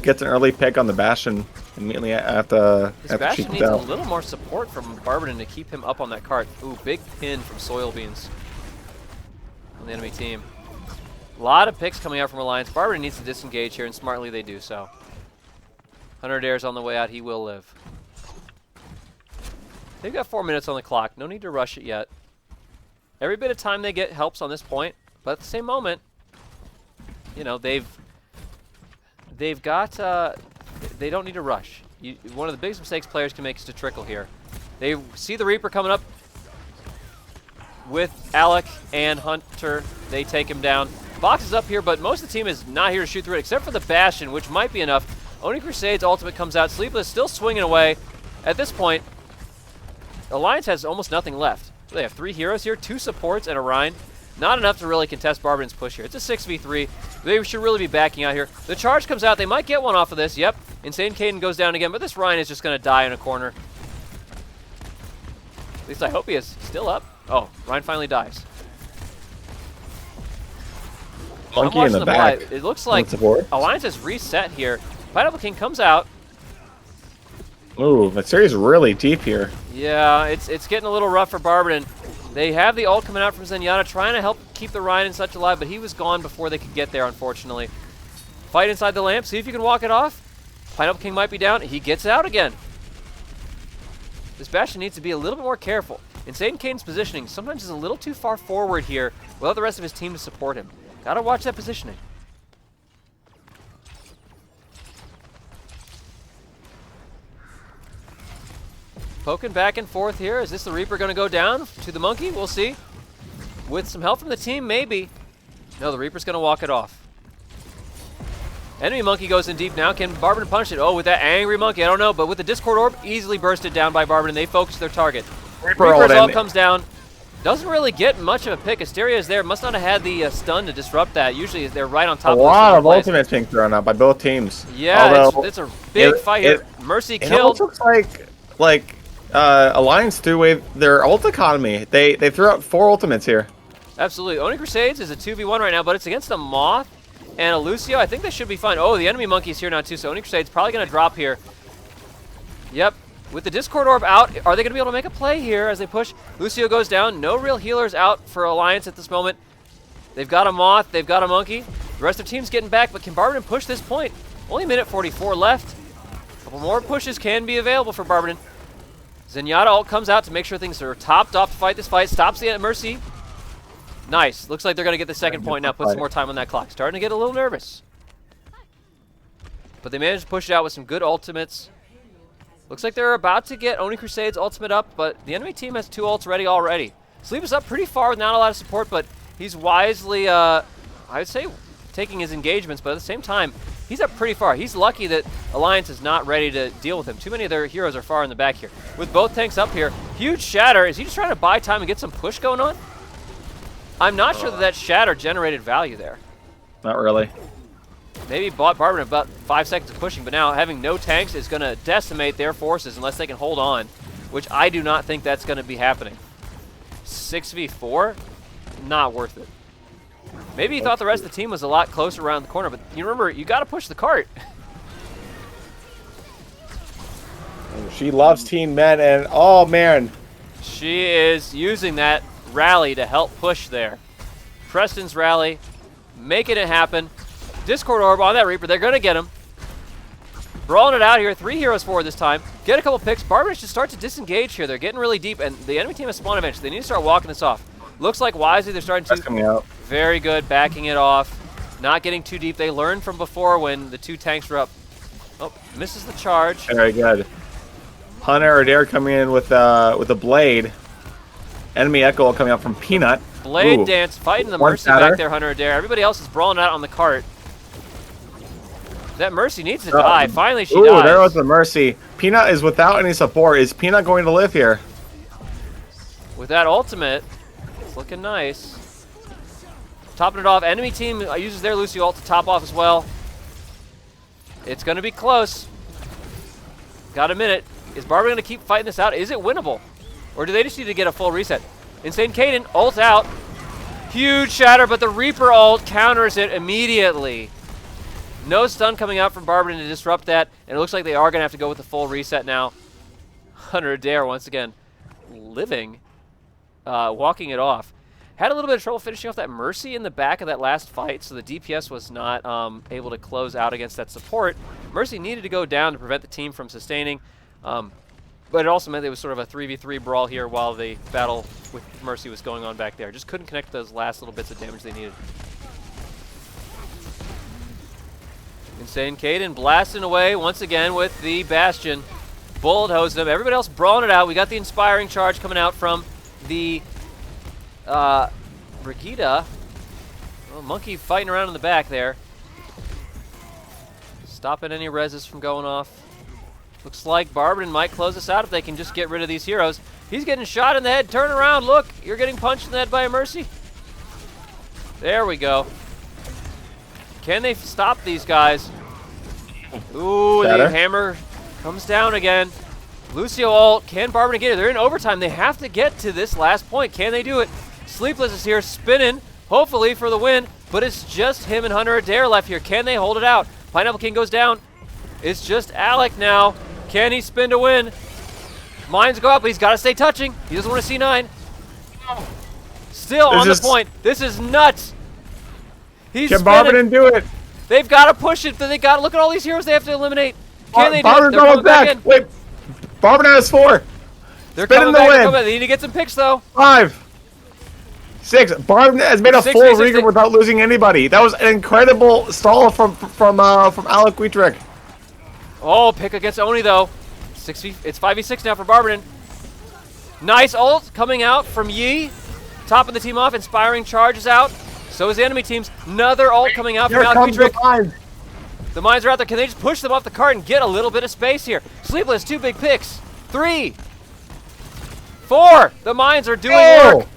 Gets an early pick on the Bastion immediately after This Bastion she needs a little more support from Barberton to keep him up on that cart. Ooh, big pin from Soilbeans on the enemy team. A lot of picks coming out from Alliance. Barberton needs to disengage here, and smartly they do so. Adair's on the way out. He will live. They've got 4 minutes on the clock. No need to rush it yet. Every bit of time they get helps on this point, but at the same moment, you know, they've got, they don't need to rush. One of the biggest mistakes players can make is to trickle here. They see the Reaper coming up with Alec and Hunter. They take him down. Box is up here, but most of the team is not here to shoot through it, except for the Bastion, which might be enough. Oni Crusade's ultimate comes out. Sleepless still swinging away. At this point, Alliance has almost nothing left. They have 3 heroes here, 2 supports, and a Rhine. Not enough to really contest Barberton's push here. It's a 6v3. They should really be backing out here. The charge comes out. They might get one off of this. Yep. Insane Kaiden goes down again, but this Rhine is just going to die in a corner. At least I hope he is still up. Oh, Rhine finally dies. Monkey in the back. It looks like Alliance has reset here. Pineapple King comes out. Ooh, the series is really deep here. Yeah, it's getting a little rough for Barberton. They have the ult coming out from Zenyatta, trying to help keep the Rhine and such alive, but he was gone before they could get there, unfortunately. Fight inside the lamp, see if you can walk it off. Pineapple King might be down. He gets out again. This Bastion needs to be a little bit more careful. Insane Kaiden's positioning sometimes is a little too far forward here without the rest of his team to support him. Gotta watch that positioning. Poking back and forth here. Is this the Reaper going to go down to the Monkey? We'll see. With some help from the team, maybe. No, the Reaper's going to walk it off. Enemy Monkey goes in deep now. Can Barberton punish it? Oh, with that angry Monkey, I don't know. But with the Discord Orb, easily bursted down by Barberton. They focus their target. Reaper's all comes down. Doesn't really get much of a pick. Asteria is there. Must not have had the stun to disrupt that. Usually they're right on top of a lot of ultimates being thrown out by both teams. Yeah, it's a big fight here. Mercy killed. It looks like Alliance threw away their ult economy. They threw out 4 ultimates here. Absolutely. Oni Crusades is a 2v1 right now, but it's against a Moth and a Lucio. I think they should be fine. Oh, the enemy Monkey's here now too, so Oni Crusade's probably going to drop here. Yep. With the Discord Orb out, are they going to be able to make a play here as they push? Lucio goes down. No real healers out for Alliance at this moment. They've got a Moth. They've got a Monkey. The rest of the team's getting back, but can Barberton push this point? Only a minute 44 left. A couple more pushes can be available for Barberton. Zenyatta ult comes out to make sure things are topped off to fight this fight. Stops the Mercy. Nice. Looks like they're going to get the second point now. Put some more time on that clock. Starting to get a little nervous. But they managed to push it out with some good ultimates. Looks like they're about to get Oni Crusade's ultimate up, but the enemy team has 2 ults ready already. Sleep is up pretty far with not a lot of support, but he's wisely, I would say, taking his engagements, but at the same time, he's up pretty far. He's lucky that Alliance is not ready to deal with him. Too many of their heroes are far in the back here. With both tanks up here, huge Shatter. Is he just trying to buy time and get some push going on? I'm not sure that Shatter generated value there. Not really. Maybe bought Barberton about 5 seconds of pushing, but now having no tanks is going to decimate their forces unless they can hold on, which I do not think that's going to be happening. 6v4? Not worth it. Maybe he thought the rest of the team was a lot closer around the corner, but you remember, you got to push the cart. She loves Teen Men, and oh man. She is using that rally to help push there. Preston's rally, making it happen. Discord Orb on that Reaper, they're going to get him. Brawling it out here, 3 heroes forward this time. Get a couple picks. Barberton should start to disengage here. They're getting really deep, and the enemy team has spawned eventually. They need to start walking this off. Looks like wisely they're starting to. That's coming out. Very good, backing it off. Not getting too deep. They learned from before when the 2 tanks were up. Oh, misses the charge. Very good. Hunter Adair coming in with a blade. Enemy Echo coming out from Peanut. Blade dance, fighting the Mercy back there, Hunter Adair. Everybody else is brawling out on the cart. That Mercy needs to die. Finally, she dies. There was the Mercy. Peanut is without any support. Is Peanut going to live here? With that ultimate, it's looking nice. Topping it off. Enemy team uses their Lucio ult to top off as well. It's going to be close. Got a minute. Is Barber going to keep fighting this out? Is it winnable? Or do they just need to get a full reset? Insane Kaiden, ult out. Huge shatter, but the Reaper ult counters it immediately. No stun coming out from Barberton to disrupt that, and it looks like they are going to have to go with the full reset now. Hunter Adair, once again, living, walking it off. Had a little bit of trouble finishing off that Mercy in the back of that last fight, so the DPS was not able to close out against that support. Mercy needed to go down to prevent the team from sustaining, but it also meant it was sort of a 3v3 brawl here while the battle with Mercy was going on back there. Just couldn't connect those last little bits of damage they needed. Insane Kaiden blasting away once again with the Bastion. Bullet hosing him. Everybody else brawling it out. We got the inspiring charge coming out from the Brigida. Oh, Monkey fighting around in the back there. Stopping any reses from going off. Looks like Barberton might close this out if they can just get rid of these heroes. He's getting shot in the head. Turn around. Look, you're getting punched in the head by a Mercy. There we go. Can they stop these guys? Ooh, the hammer comes down again. Lucio ult. Can Barberton get it? They're in overtime. They have to get to this last point. Can they do it? Sleepless is here spinning, hopefully for the win, but it's just him and Hunter Adair left here. Can they hold it out? Pineapple King goes down. It's just Alec now. Can he spin to win? Mines go up, but he's got to stay touching. He doesn't want to C9. Still on the point. This is nuts. He's Can Barberton do it? They've got to push it. They got to look at all these heroes they have to eliminate. Can they do it? They're going back. Wait, Barberton has 4. They're coming back. They need to get some picks though. 5, 6. Barberton has made a full regroup without losing anybody. That was an incredible stall from Alec Wuethrich. Oh, pick against Oni though. It's 5v6 now for Barberton. Nice ult coming out from Yi. Topping the team off. Inspiring charges out. So is the enemy team's. Another ult coming out from Alec Wuethrich. The mines are out there. Can they just push them off the cart and get a little bit of space here? Sleepless, 2 big picks. 3, 4. The mines are doing work.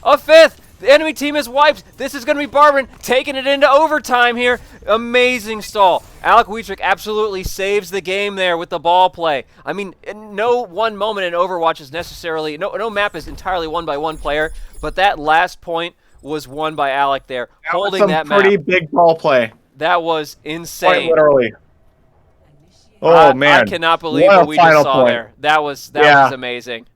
A 5th. The enemy team is wiped. This is going to be Barberton taking it into overtime here. Amazing stall. Alec Wuethrich absolutely saves the game there with the ball play. I mean, no one moment in Overwatch is necessarily, no map is entirely won by one player, but that last point was won by Alec there, holding that map. Pretty big ball play. That was insane. Quite literally. Oh man! I cannot believe what we just saw there. That was amazing.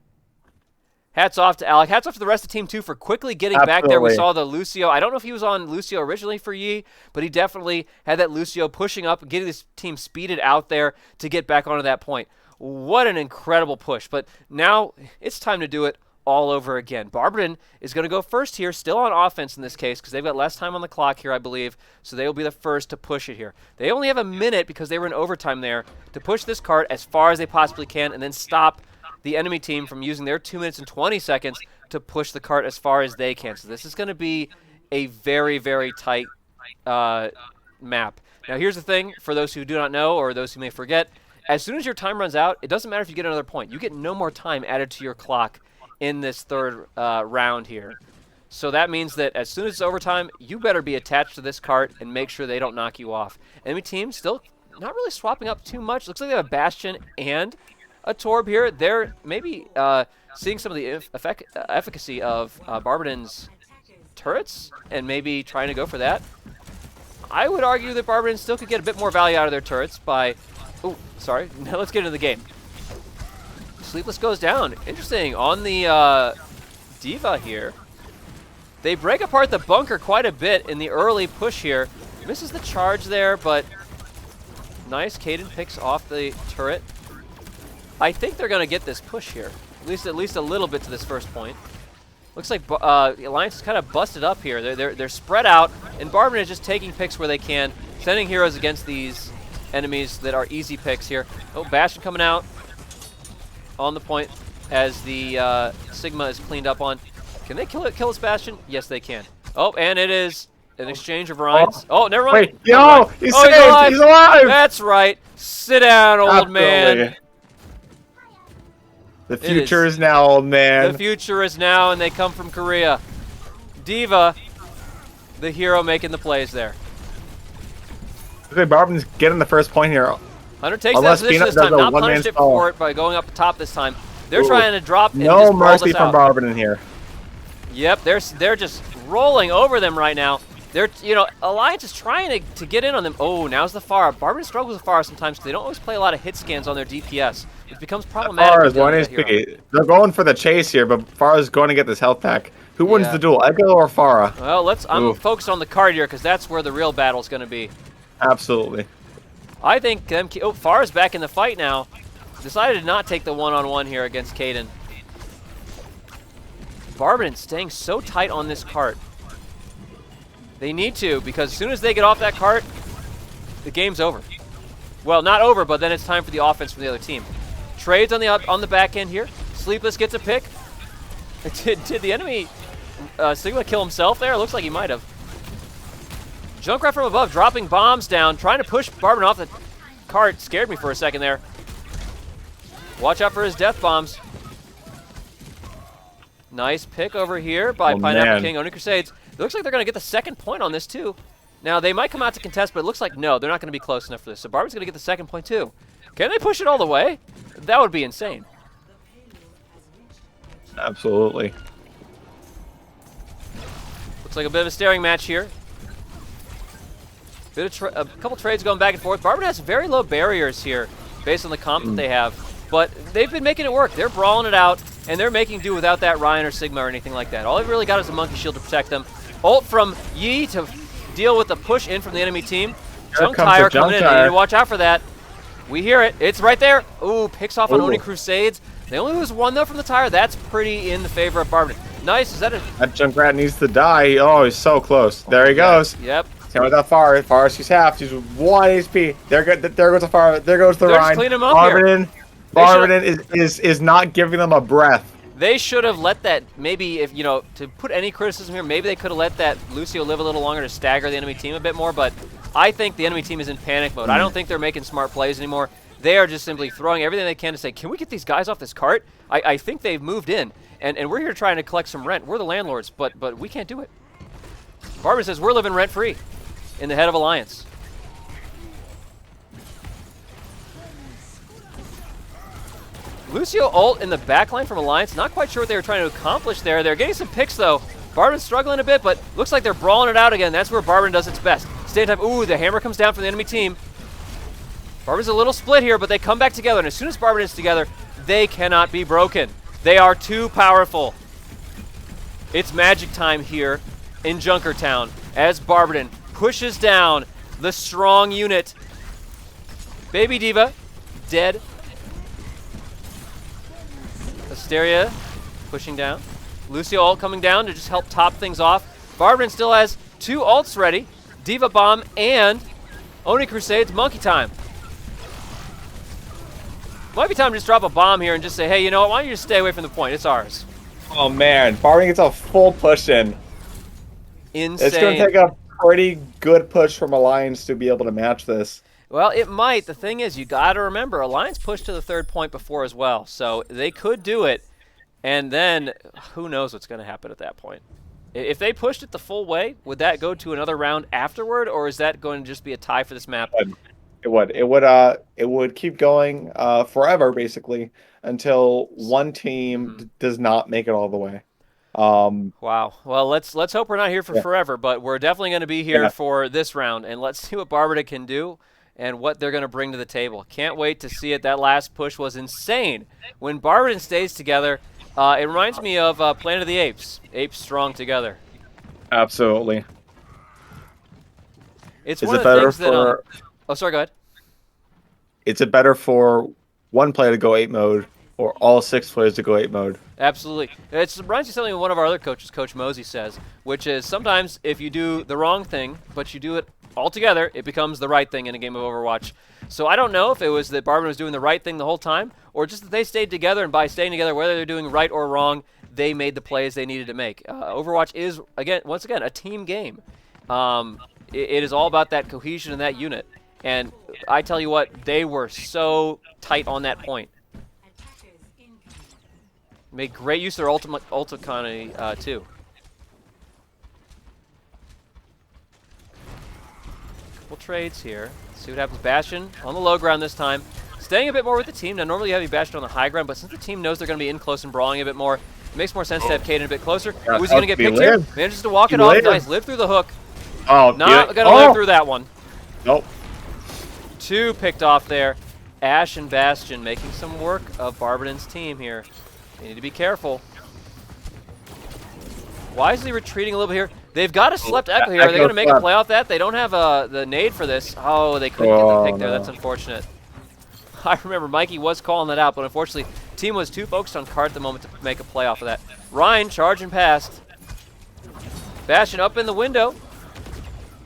Hats off to Alec. Hats off to the rest of the team too for quickly getting back there. We saw the Lucio. I don't know if he was on Lucio originally for Yi, but he definitely had that Lucio pushing up, getting this team speeded out there to get back onto that point. What an incredible push! But now it's time to do it all over again. Barberton is going to go first here, still on offense in this case, because they've got less time on the clock here, I believe, so they will be the first to push it here. They only have a minute, because they were in overtime there, to push this cart as far as they possibly can, and then stop the enemy team from using their 2 minutes and 20 seconds to push the cart as far as they can. So this is going to be a very, very tight map. Now here's the thing, for those who do not know, or those who may forget, as soon as your time runs out, it doesn't matter if you get another point. You get no more time added to your clock in this third round here. So that means that as soon as it's overtime, you better be attached to this cart and make sure they don't knock you off. Enemy team still not really swapping up too much. Looks like they have a Bastion and a Torb here. They're maybe seeing some of the efficacy of Barberton's turrets and maybe trying to go for that. I would argue that Barberton still could get a bit more value out of their turrets by... Oh, sorry. Now let's get into the game. Sleepless goes down. Interesting. On the Diva here. They break apart the bunker quite a bit in the early push here. Misses the charge there, but nice. Kaiden picks off the turret. I think they're going to get this push here. At least a little bit to this first point. Looks like the Alliance is kind of busted up here. They're spread out, and Barberton is just taking picks where they can, sending heroes against these enemies that are easy picks here. Oh, Bastion coming out on the point as the Sigma is cleaned up on. Can they kill this Bastion? Yes, they can. Oh, and it is an exchange of Rhines. Oh, never mind. Wait, yo, he's saved. He's alive. That's right. Sit down, old man. The future is now, old man. The future is now, and they come from Korea. Diva, the hero making the plays there. Okay, Barberton's getting the first point here. Hunter takes that position this time, not punished it for it by going up the top this time. They're trying to drop and no mercy from Barberton here. Yep, they're just rolling over them right now. They're, Alliance is trying to get in on them. Oh, now's the Pharah. Barberton struggles with Pharah sometimes because they don't always play a lot of hit scans on their DPS. It becomes problematic. They're going for the chase here, but Pharah's going to get this health pack. Who wins the duel, Echo or Pharah? Well, I'm focused on the card here because that's where the real battle's going to be. Absolutely. I think Pharah's back in the fight now. Decided to not take the one-on-one here against Kaiden. Barberton staying so tight on this cart. They need to, because as soon as they get off that cart, the game's over. Well, not over, but then it's time for the offense from the other team. Trades on the back end here. Sleepless gets a pick. Did the enemy Sigma kill himself there? It looks like he might have. Junkrat from above, dropping bombs down, trying to push Barberton off the cart. Scared me for a second there. Watch out for his death bombs. Nice pick over here by Pineapple King, Oni Crusades. It looks like they're going to get the second point on this, too. Now, they might come out to contest, but it looks like, no, they're not going to be close enough for this. So Barberton's going to get the second point, too. Can they push it all the way? That would be insane. Absolutely. Looks like a bit of a staring match here. A couple trades going back and forth. Barberton has very low barriers here, based on the comp that they have. But they've been making it work. They're brawling it out, and they're making do without that Ryan or Sigma or anything like that. All they've really got is a Monkey Shield to protect them. Ult from Yi to deal with the push in from the enemy team. Junk Tire coming in. You need to watch out for that. We hear it. It's right there. Ooh, picks off on Oni Crusades. They only lose one, though, from the Tire. That's pretty in the favor of Barberton. Nice. Is that a... That Junkrat needs to die. Oh, he's so close. There he goes. Yep. Can't with that Pharah. Pharah, she's half. She's 1 HP. There goes the Pharah. There goes the Ryan. Clean him up here. Barberton is not giving them a breath. They should have let that, maybe, if to put any criticism here, maybe they could have let that Lucio live a little longer to stagger the enemy team a bit more, but I think the enemy team is in panic mode. I don't think they're making smart plays anymore. They are just simply throwing everything they can to say, can we get these guys off this cart? I think they've moved in, and we're here trying to collect some rent. We're the landlords, but we can't do it. Barberton says we're living rent-free in the head of Alliance. Lucio ult in the backline from Alliance. Not quite sure what they were trying to accomplish there. They're getting some picks, though. Barberton's struggling a bit, but looks like they're brawling it out again. That's where Barberton does its best. Stay in time. Ooh, the hammer comes down from the enemy team. Barberton's a little split here, but they come back together, and as soon as Barberton is together, they cannot be broken. They are too powerful. It's magic time here in Junkertown as Barberton pushes down the strong unit. Baby Diva, dead. Asteria pushing down. Lucio ult coming down to just help top things off. Barberton still has 2 ults ready. Diva Bomb and Oni Crusades Monkey Time. Might be time to just drop a bomb here and just say, hey, you know what? Why don't you just stay away from the point? It's ours. Oh, man. Barberton gets a full push in. Insane. It's going to take a pretty good push from Alliance to be able to match this. Well, it might. The thing is, you got to remember, Alliance pushed to the 3rd point before as well, so they could do it, and then who knows what's going to happen at that point. If they pushed it the full way, would that go to another round afterward, or is that going to just be a tie for this map? It would. It would keep going forever, basically, until one team does not make it all the way. Wow. Well, let's hope we're not here for forever, but we're definitely going to be here for this round, and let's see what Barberton can do and what they're going to bring to the table. Can't wait to see it. That last push was insane. When Barberton stays together, it reminds me of Planet of the Apes. Apes strong together. Absolutely. It's one of the things that... oh, sorry, go ahead. Is it better for one player to go 8 mode or all 6 players to go 8 mode? Absolutely. It reminds me of something one of our other coaches, Coach Mosey, says, which is sometimes if you do the wrong thing, but you do it all together, it becomes the right thing in a game of Overwatch. So I don't know if it was that Barberton was doing the right thing the whole time, or just that they stayed together, and by staying together, whether they're doing right or wrong, they made the plays they needed to make. Overwatch is, once again, a team game. It is all about that cohesion and that unit. And I tell you what, they were so tight on that point. Made great use of their ult economy, too. Couple trades here. Let's see what happens. Bastion on the low ground this time. Staying a bit more with the team. Now, normally you have Bastion on the high ground, but since the team knows they're going to be in close and brawling a bit more, It makes more sense to have Kaiden a bit closer. Yeah, Who's he going to get picked here? Manages to walk it off. Nice. Live through the hook. Oh, Not going to live through that one. Nope. 2 picked off there. Ash and Bastion making some work of Barberton's team here. They need to be careful. Wisely retreating a little bit here. They've got a slept Echo here. Are they going to make a play off that? They don't have the nade for this. Oh, they couldn't get the pick there. That's unfortunate. I remember Mikey was calling that out, but unfortunately, team was too focused on card at the moment to make a play off of that. Ryan charging past. Bastion up in the window.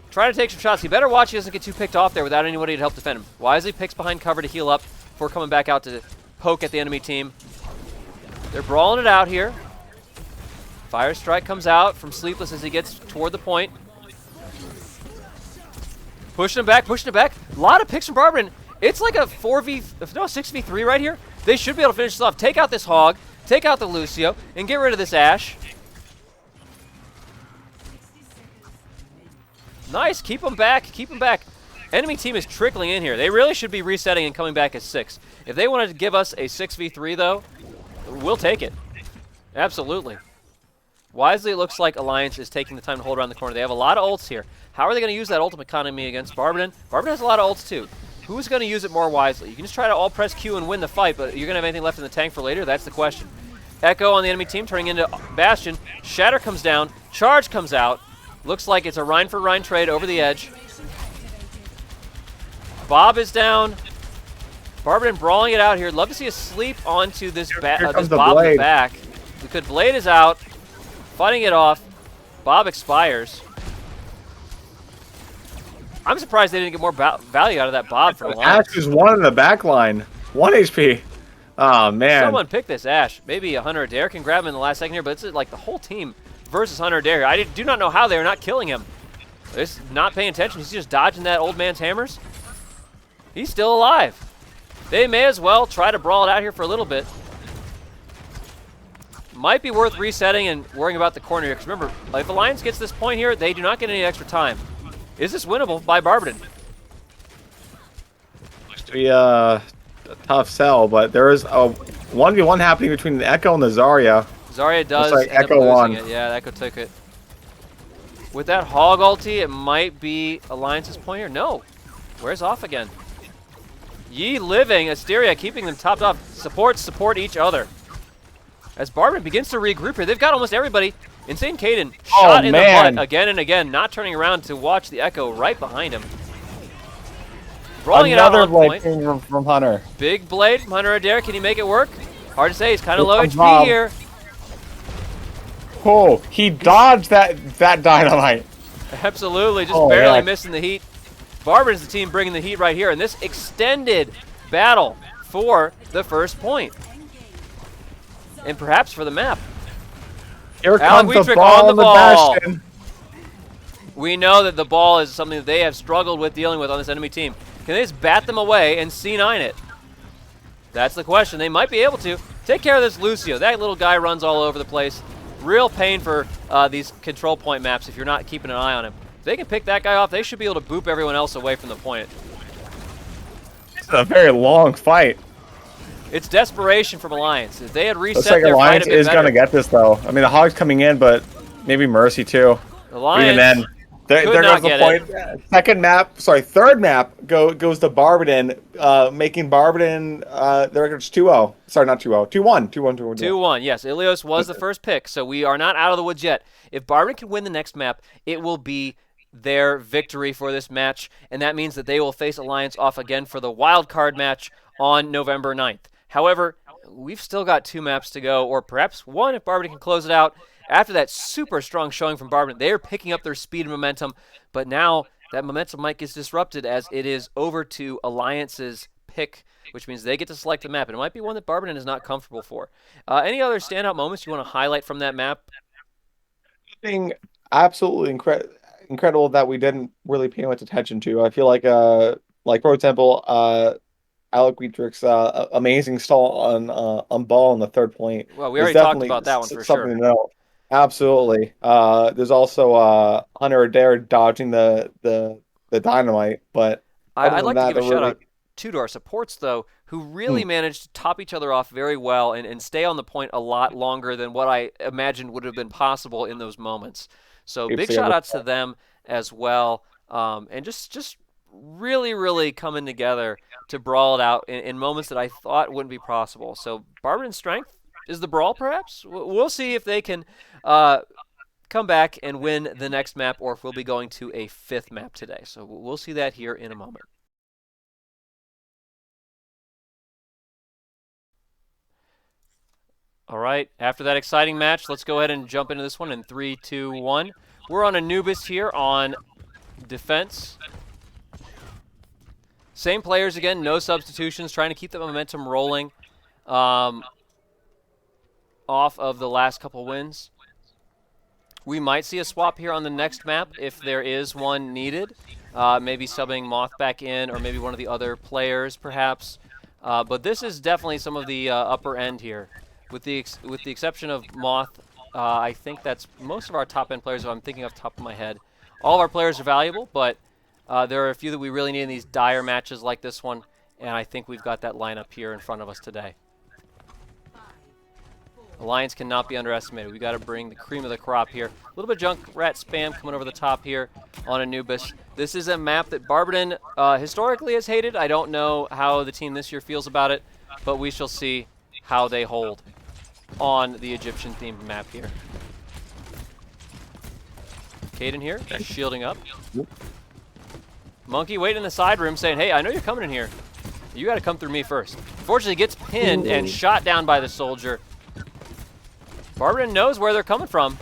Trying to take some shots. He better watch he doesn't get too picked off there without anybody to help defend him. Wisely picks behind cover to heal up before coming back out to poke at the enemy team. They're brawling it out here. Fire Strike comes out from Sleepless as he gets toward the point. Pushing him back, pushing it back. A lot of picks from Barberton. It's like a 6v3 right here. They should be able to finish this off. Take out this Hog, take out the Lucio, and get rid of this Ash. Nice, keep them back, keep them back. Enemy team is trickling in here. They really should be resetting and coming back as 6. If they wanted to give us a 6v3 though, we'll take it. Absolutely. Wisely, it looks like Alliance is taking the time to hold around the corner. They have a lot of ults here. How are they going to use that ultimate economy against Barberton? Barberton has a lot of ults too. Who's going to use it more wisely? You can just try to all-press Q and win the fight, but you're going to have anything left in the tank for later? That's the question. Echo on the enemy team turning into Bastion. Shatter comes down. Charge comes out. Looks like it's a Rhine for Rhine trade over the edge. Bob is down. Barberton brawling it out here. Love to see a sleep onto this, this Bob in the back. Because Blade is out. Fighting it off. Bob expires. I'm surprised they didn't get more value out of that Bob from Alliance. Ash is 1 in the back line. 1 HP. Oh, man. Someone pick this Ash. Maybe a Hunter Adair can grab him in the last second here, but it's like the whole team versus Hunter Adair. I do not know how they are not killing him. They're just not paying attention. He's just dodging that old man's hammers. He's still alive. They may as well try to brawl it out here for a little bit. Might be worth resetting and worrying about the corner here. Because remember, if Alliance gets this point here, they do not get any extra time. Is this winnable by Barberton? Looks to be a tough sell, but there is a 1v1 happening between the Echo and the Zarya. Zarya does like end Echo up won. losing it. Yeah, Echo took it. With that Hog ulti, it might be Alliance's point here. No. Where's off again? Yi living, Asteria keeping them topped off. Support each other. As Barberton begins to regroup here, they've got almost everybody. Insane Kaiden shot in the butt again and again, not turning around to watch the Echo right behind him. Rolling Another it out on blade point. from Hunter. Big blade from Hunter Adair. Can he make it work? Hard to say. He's kind of low HP here. Oh, he dodged that dynamite. Absolutely, just barely missing the heat. Barberton's the team bringing the heat right here in this extended battle for the first point. And perhaps for the map. Here Alec comes the Wuethrich ball on the ball. Bastion. We know that the ball is something that they have struggled with dealing with on this enemy team. Can they just bat them away and C9 it? That's the question. They might be able to. Take care of this Lucio. That little guy runs all over the place. Real pain for these control point maps if you're not keeping an eye on him. If they can pick that guy off, they should be able to boop everyone else away from the point. It's a very long fight. It's desperation from Alliance. If they had reset Looks like their Alliance fight a bit is going to get this, though. I mean, the Hog's coming in, but maybe Mercy, too. Alliance even then, there goes the point. Third map goes to Barberton, making Barberton their record's 2-0. Sorry, not 2-0. 2-1. 2-1, yes. Ilios was the first pick, so we are not out of the woods yet. If Barberton can win the next map, it will be their victory for this match, and that means that they will face Alliance off again for the wild card match on November 9th. However, we've still got 2 maps to go, or perhaps 1 if Barberton can close it out. After that super strong showing from Barberton, they are picking up their speed and momentum, but now that momentum might get disrupted as it is over to Alliance's pick, which means they get to select the map. And it might be one that Barberton is not comfortable for. Any other standout moments you want to highlight from that map? Something absolutely incredible that we didn't really pay much attention to. I feel like for example, Alec Wuethrich's amazing stall on ball on the third point. Well, we already talked about that one for sure. To know. Absolutely. There's also Hunter Adair dodging the dynamite, but I'd like to give a shout out to our supports though, who really managed to top each other off very well and stay on the point a lot longer than what I imagined would have been possible in those moments. So big shout-outs to them as well. And just really, really coming together to brawl it out in moments that I thought wouldn't be possible. So Barberton's strength is the brawl, perhaps? We'll see if they can come back and win the next map, or if we'll be going to a 5th map today. So we'll see that here in a moment. All right, after that exciting match, let's go ahead and jump into this one in 3, 2, 1. We're on Anubis here on defense. Same players again, no substitutions, trying to keep the momentum rolling off of the last couple wins. We might see a swap here on the next map if there is one needed. Maybe subbing Moth back in, or maybe one of the other players perhaps. But this is definitely some of the upper end here. With the exception of Moth, I think that's most of our top-end players, if I'm thinking off the top of my head. All of our players are valuable, but there are a few that we really need in these dire matches like this one, and I think we've got that lineup here in front of us today. Alliance cannot be underestimated. We've got to bring the cream of the crop here. A little bit of Junkrat spam coming over the top here on Anubis. This is a map that Barberton historically has hated. I don't know how the team this year feels about it, but we shall see how they hold on the Egyptian-themed map here. Kaiden here, shielding up. Monkey waiting in the side room saying, hey, I know you're coming in here. You got to come through me first. Fortunately, gets pinned and shot down by the soldier. Barberton knows where they're coming from.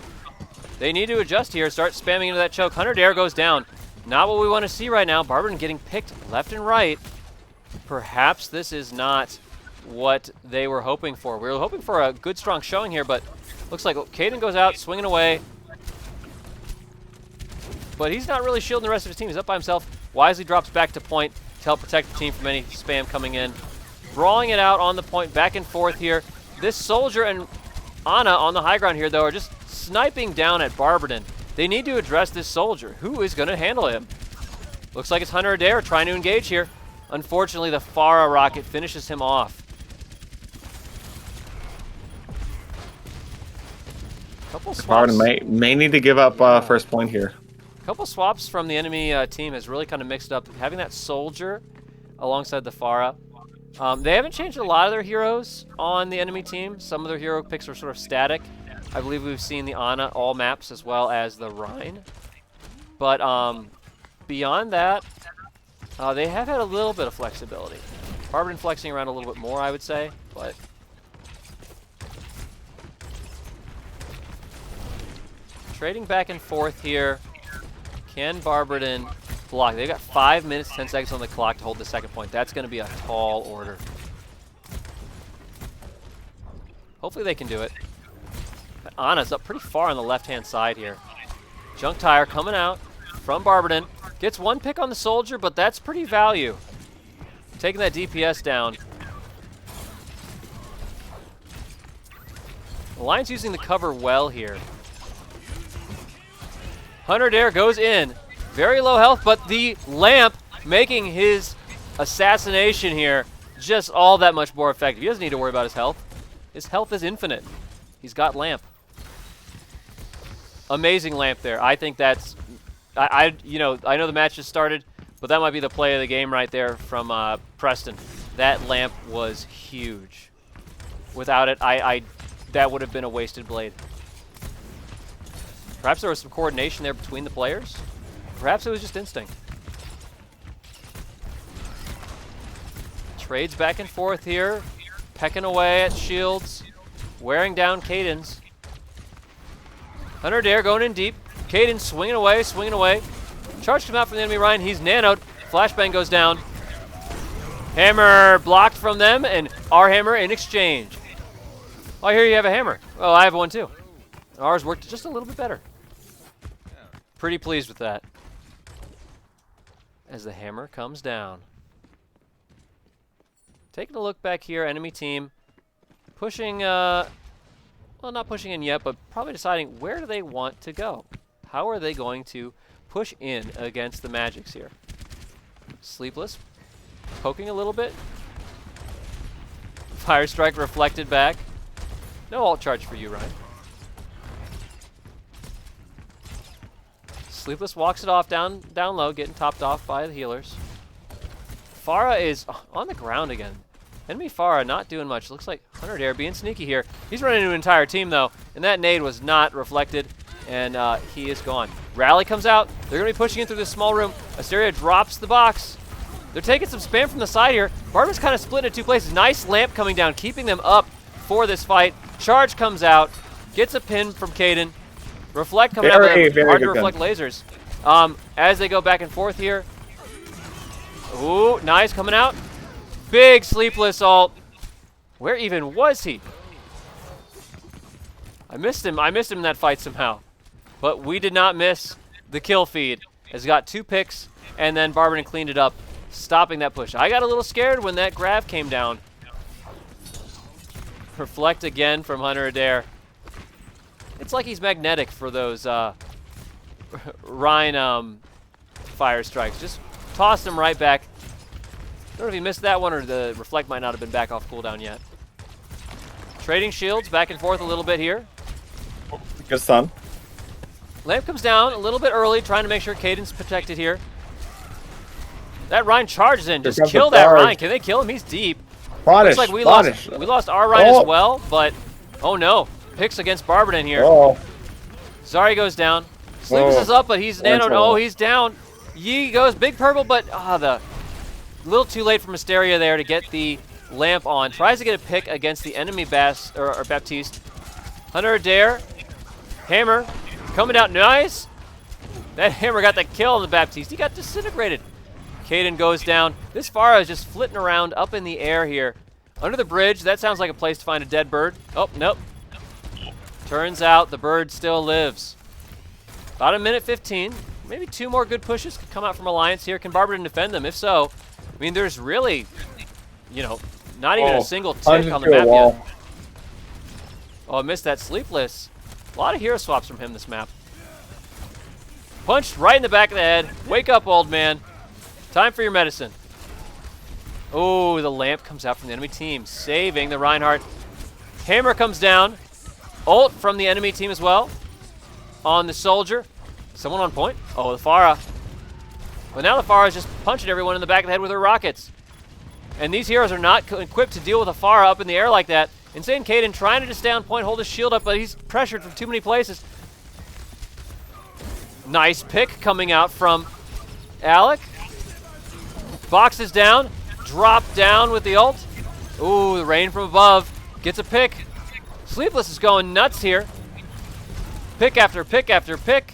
They need to adjust here, start spamming into that choke. Adair goes down. Not what we want to see right now. Barberton getting picked left and right. Perhaps this is not what they were hoping for. We were hoping for a good, strong showing here, but looks like Kaiden goes out, swinging away. But he's not really shielding the rest of his team. He's up by himself. Wisely drops back to point to help protect the team from any spam coming in. Brawling it out on the point, back and forth here. This soldier and Ana on the high ground here, though, are just sniping down at Barberton. They need to address this soldier. Who is going to handle him? Looks like it's Adair trying to engage here. Unfortunately, the Farah rocket finishes him off. Couple swaps. Barberton may need to give up first point here. Couple swaps from the enemy team has really kind of mixed up. Having that soldier alongside the Farah. They haven't changed a lot of their heroes on the enemy team. Some of their hero picks are sort of static. I believe we've seen the Ana all maps as well as the Rhine. But beyond that, they have had a little bit of flexibility. Barberton flexing around a little bit more, I would say, but trading back and forth here. Can Barberton block? They've got 5 minutes, 10 seconds on the clock to hold the second point. That's going to be a tall order. Hopefully they can do it. Ana's up pretty far on the left-hand side here. Junk Tire coming out from Barberton. Gets one pick on the soldier, but that's pretty value. Taking that DPS down. Alliance using the cover well here. Adair goes in. Very low health, but the lamp making his assassination here just all that much more effective. He doesn't need to worry about his health. His health is infinite. He's got lamp. Amazing lamp there. I think that's, I know the match just started, but that might be the play of the game right there from Preston. That lamp was huge. Without it, that would have been a wasted blade. Perhaps there was some coordination there between the players. Perhaps it was just instinct. Trades back and forth here. Pecking away at shields. Wearing down Kaiden's. Adair going in deep. Kaiden swinging away, swinging away. Charge come out from the enemy Ryan. He's nanoed. Flashbang goes down. Hammer blocked from them, and our hammer in exchange. Oh, I hear you have a hammer. Oh, I have one too. Ours worked just a little bit better. Pretty pleased with that. As the hammer comes down. Taking a look back here, enemy team pushing, well, not pushing in yet, but probably deciding where do they want to go. How are they going to push in against the Magics here? Sleepless, poking a little bit. Fire strike reflected back. No alt charge for you, Ryan. Sleepless walks it off down low, getting topped off by the healers. Pharah is on the ground again. Enemy Pharah not doing much. Looks like Adair being sneaky here. He's running into an entire team though, and that nade was not reflected, and he is gone. Rally comes out. They're going to be pushing in through this small room. Asteria drops the box. They're taking some spam from the side here. Barber's kind of split into two places. Nice lamp coming down, keeping them up for this fight. Charge comes out, gets a pin from Kaiden. Reflect coming out, hard to reflect lasers. As they go back and forth here. Ooh, nice coming out. Big sleepless ult. Where even was he? I missed him in that fight somehow. But we did not miss the kill feed. Has got 2 picks, and then Barberton cleaned it up, stopping that push. I got a little scared when that grab came down. Reflect again from Adair. It's like he's magnetic for those Rhine fire strikes. Just tossed him right back. Don't know if he missed that one or the reflect might not have been back off cooldown yet. Trading shields back and forth a little bit here. Good stun. Lamp comes down a little bit early, trying to make sure Kaiden's protected here. That Rhine charges in. Just kill that Rhine. Can they kill him? He's deep. Looks like we lost our Rhine as well, but oh no. Picks against Barberton here. Zari goes down. Sleepless is up, but he's nano. Oh, he's down. Yi goes big purple, but the little too late for Mysteria there to get the lamp on. Tries to get a pick against the enemy or Baptiste. Adair. Hammer coming out nice. That hammer got the kill on the Baptiste. He got disintegrated. Kaiden goes down. This Pharah is just flitting around up in the air here. Under the bridge, that sounds like a place to find a dead bird. Oh, nope. Turns out the bird still lives. About 1:15. Maybe 2 more good pushes could come out from Alliance here. Can Barberton defend them? If so, I mean, there's really, not even a single tick on the map yet. Oh, I missed that Sleepless. A lot of hero swaps from him this map. Punched right in the back of the head. Wake up, old man. Time for your medicine. Oh, the lamp comes out from the enemy team, saving the Reinhardt. Hammer comes down. Ult from the enemy team as well. On the soldier. Someone on point. Oh, the Pharah. But now the Pharah is just punching everyone in the back of the head with her rockets. And these heroes are not equipped to deal with a Pharah up in the air like that. Insane Kaiden trying to just stay on point, hold his shield up, but he's pressured from too many places. Nice pick coming out from Alec. Boxes down. Drop down with the ult. Ooh, the rain from above. Gets a pick. Sleepless is going nuts here. Pick after pick after pick.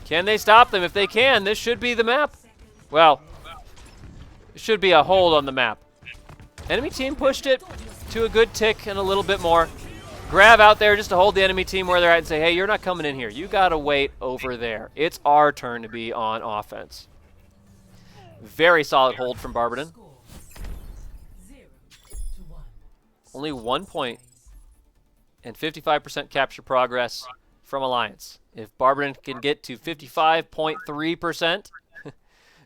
Can they stop them? If they can, this should be the map. Well, it should be a hold on the map. Enemy team pushed it to a good tick and a little bit more. Grab out there just to hold the enemy team where they're at and say, hey, you're not coming in here. You got to wait over there. It's our turn to be on offense. Very solid hold from Barberton. Only 1 point and 55% capture progress from Alliance. If Barberton can get to 55.3%,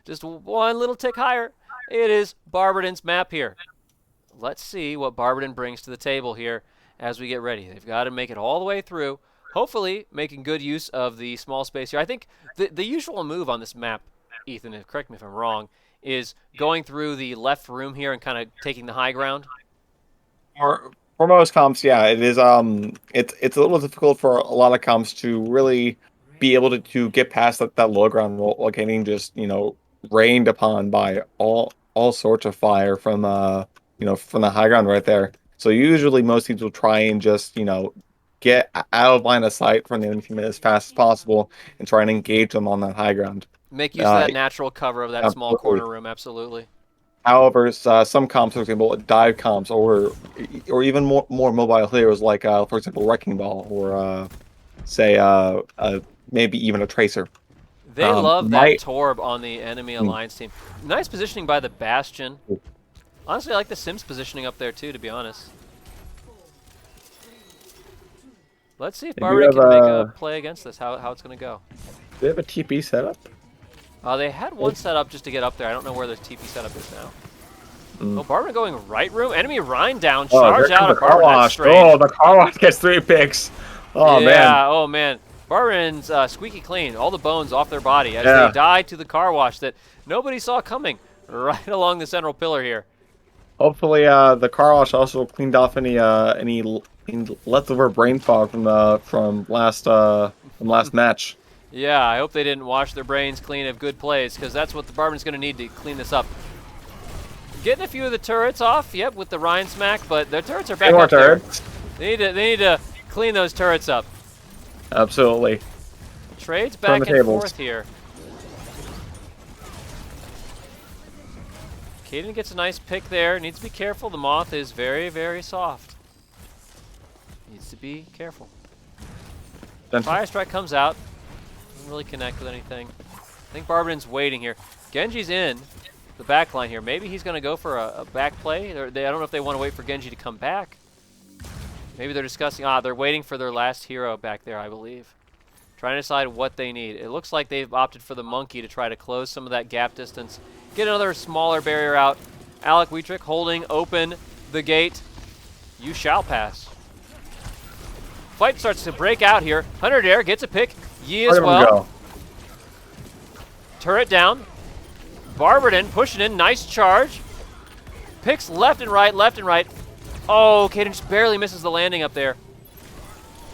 just 1 little tick higher, it is Barberton's map here. Let's see what Barberton brings to the table here as we get ready. They've got to make it all the way through, hopefully making good use of the small space here. I think the usual move on this map, Ethan, correct me if I'm wrong, is going through the left room here and kind of taking the high ground. For most comps, yeah, it is. It's a little difficult for a lot of comps to really be able to get past that low ground while getting just rained upon by all sorts of fire from from the high ground right there. So usually most teams will try and just get out of line of sight from the enemy team as fast as possible and try and engage them on that high ground. Make use of that natural cover of that small corner room, absolutely. However, some comps, for example, dive comps, or even more mobile heroes like, for example, Wrecking Ball, or say maybe even a Tracer. They love that Torb on the enemy Alliance team. Nice positioning by the Bastion. Honestly, I like the Sims positioning up there too, to be honest. Let's see if Barberton can make a play against this, how it's going to go. Do they have a TP setup? They had one set up just to get up there. I don't know where the TP setup is now. Oh, Barberton going right room. Enemy Rhine down. Oh, here Charge out comes the of car Barberton. That's wash. strange. Oh, the car wash gets 3 picks. Oh, man. Yeah, oh man. Barberton's squeaky clean. All the bones off their body as Yeah. they die to the car wash that nobody saw coming right along the central pillar here. Hopefully, the car wash also cleaned off any leftover brain fog from last match. Yeah, I hope they didn't wash their brains clean of good plays, because that's what the Barberton's going to need to clean this up. Getting a few of the turrets off, yep, with the Rhine smack, but their turrets are back up there. They need to clean those turrets up. Absolutely. Trades back and forth here. Kaiden gets a nice pick there. Needs to be careful. The Moth is very, very soft. Needs to be careful. Fire Strike comes out. Doesn't really connect with anything. I think Barberton's waiting here. Genji's in the back line here. Maybe he's going to go for a back play. I don't know if they want to wait for Genji to come back. Maybe they're discussing. They're waiting for their last hero back there, I believe. Trying to decide what they need. It looks like they've opted for the Monkey to try to close some of that gap distance. Get another smaller barrier out. Alec Wuethrich holding open the gate. You shall pass. Fight starts to break out here. Adair gets a pick. Yi as well. Turret down. Barberton pushing in. Nice charge. Picks left and right, left and right. Oh, Kaiden just barely misses the landing up there.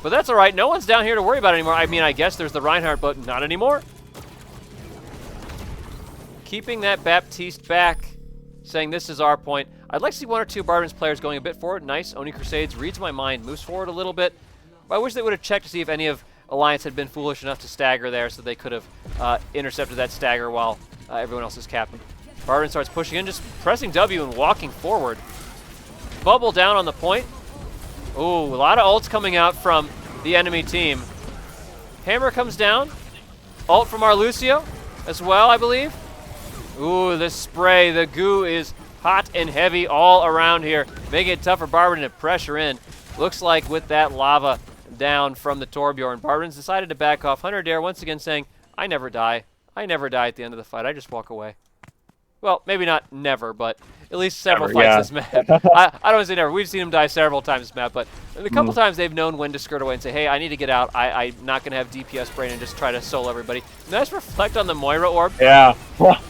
But that's all right. No one's down here to worry about anymore. I mean, I guess there's the Reinhardt, but not anymore. Keeping that Baptiste back, saying this is our point. I'd like to see one or two Barberton's players going a bit forward. Nice. Oni Crusades reads my mind, moves forward a little bit. But I wish they would have checked to see if any of Alliance had been foolish enough to stagger there so they could have intercepted that stagger while everyone else is capping. Barberton starts pushing in, just pressing W and walking forward. Bubble down on the point. Ooh, a lot of ults coming out from the enemy team. Hammer comes down. Ult from our Lucio as well, I believe. Ooh, the spray, the goo is hot and heavy all around here, making it tough for Barberton to pressure in. Looks like with that lava down from the Torbjorn, Barberton's decided to back off. Adair once again saying, I never die. I never die at the end of the fight. I just walk away. Well, maybe not never, but at least several fights this map. I don't want to say never. We've seen him die several times this map, but a couple times they've known when to skirt away and say, hey, I need to get out. I'm not going to have DPS brain and just try to solo everybody. Nice reflect on the Moira orb. Yeah.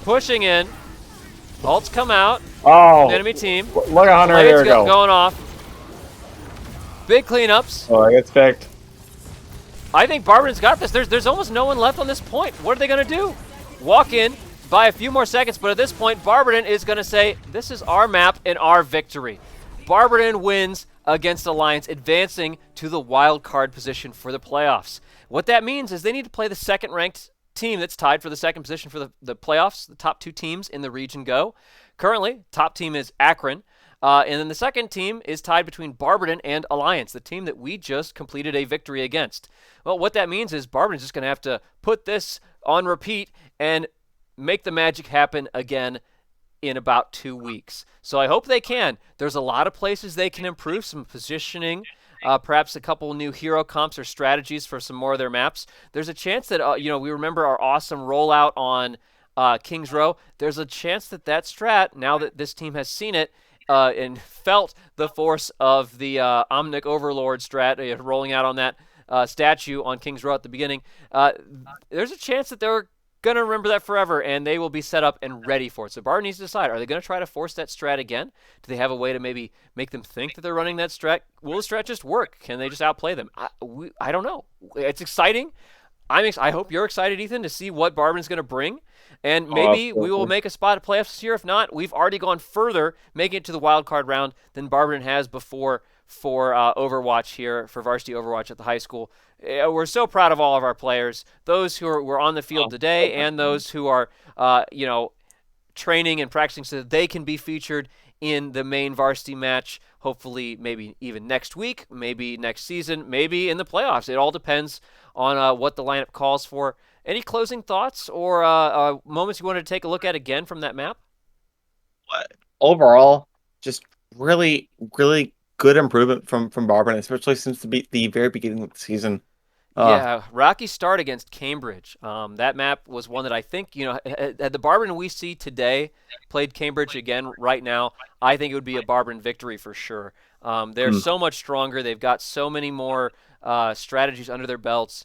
Pushing in. Ults come out. Oh. The enemy team. Look at Adair going off. Big cleanups. Oh, I get picked. I think Barberton's got this. There's almost no one left on this point. What are they going to do? Walk in. By a few more seconds, but at this point, Barberton is going to say, this is our map and our victory. Barberton wins against Alliance, advancing to the wild card position for the playoffs. What that means is they need to play the second-ranked team that's tied for the second position for the playoffs. The top two teams in the region go. Currently, top team is Akron, and then the second team is tied between Barberton and Alliance, the team that we just completed a victory against. Well, what that means is Barberton's just going to have to put this on repeat and make the magic happen again in about 2 weeks. So I hope they can. There's a lot of places they can improve, some positioning, perhaps a couple new hero comps or strategies for some more of their maps. There's a chance that, we remember our awesome rollout on Kings Row. There's a chance that strat, now that this team has seen it and felt the force of the Omnic Overlord strat rolling out on that statue on Kings Row at the beginning, there's a chance that they're going to remember that forever, and they will be set up and ready for it. So Barberton needs to decide, are they going to try to force that strat again? Do they have a way to maybe make them think that they're running that strat? Will the strat just work? Can they just outplay them? I don't know. It's exciting. I hope you're excited, Ethan, to see what Barberton's going to bring. And maybe we will make a spot at playoffs this year. If not, we've already gone further, making it to the wild card round than Barberton has before for Overwatch here, for varsity Overwatch at the high school. We're so proud of all of our players, those who were on the field today and those who are, training and practicing so that they can be featured in the main varsity match, hopefully maybe even next week, maybe next season, maybe in the playoffs. It all depends on what the lineup calls for. Any closing thoughts or moments you wanted to take a look at again from that map? Overall, just really, really good improvement from Barberton, especially since the very beginning of the season. Yeah, rocky start against Cambridge. That map was one that I think, had the Barberton we see today played Cambridge again right now, I think it would be a Barberton victory for sure. They're Mm. so much stronger. They've got so many more strategies under their belts.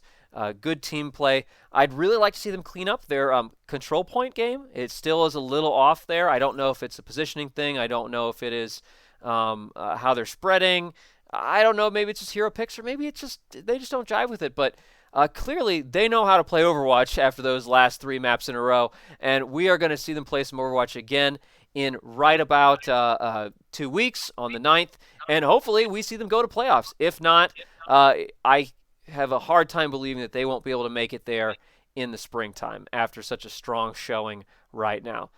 Good team play. I'd really like to see them clean up their control point game. It still is a little off there. I don't know if it's a positioning thing. I don't know if it is how they're spreading. I don't know. Maybe it's just hero picks, or maybe it's just they just don't jive with it. But clearly, they know how to play Overwatch after those last 3 maps in a row, and we are going to see them play some Overwatch again in right about 2 weeks on the 9th, and hopefully we see them go to playoffs. If not, I have a hard time believing that they won't be able to make it there in the springtime after such a strong showing right now.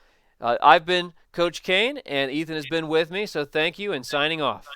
I've been Coach Kane, and Ethan has been with me, so thank you, and signing off.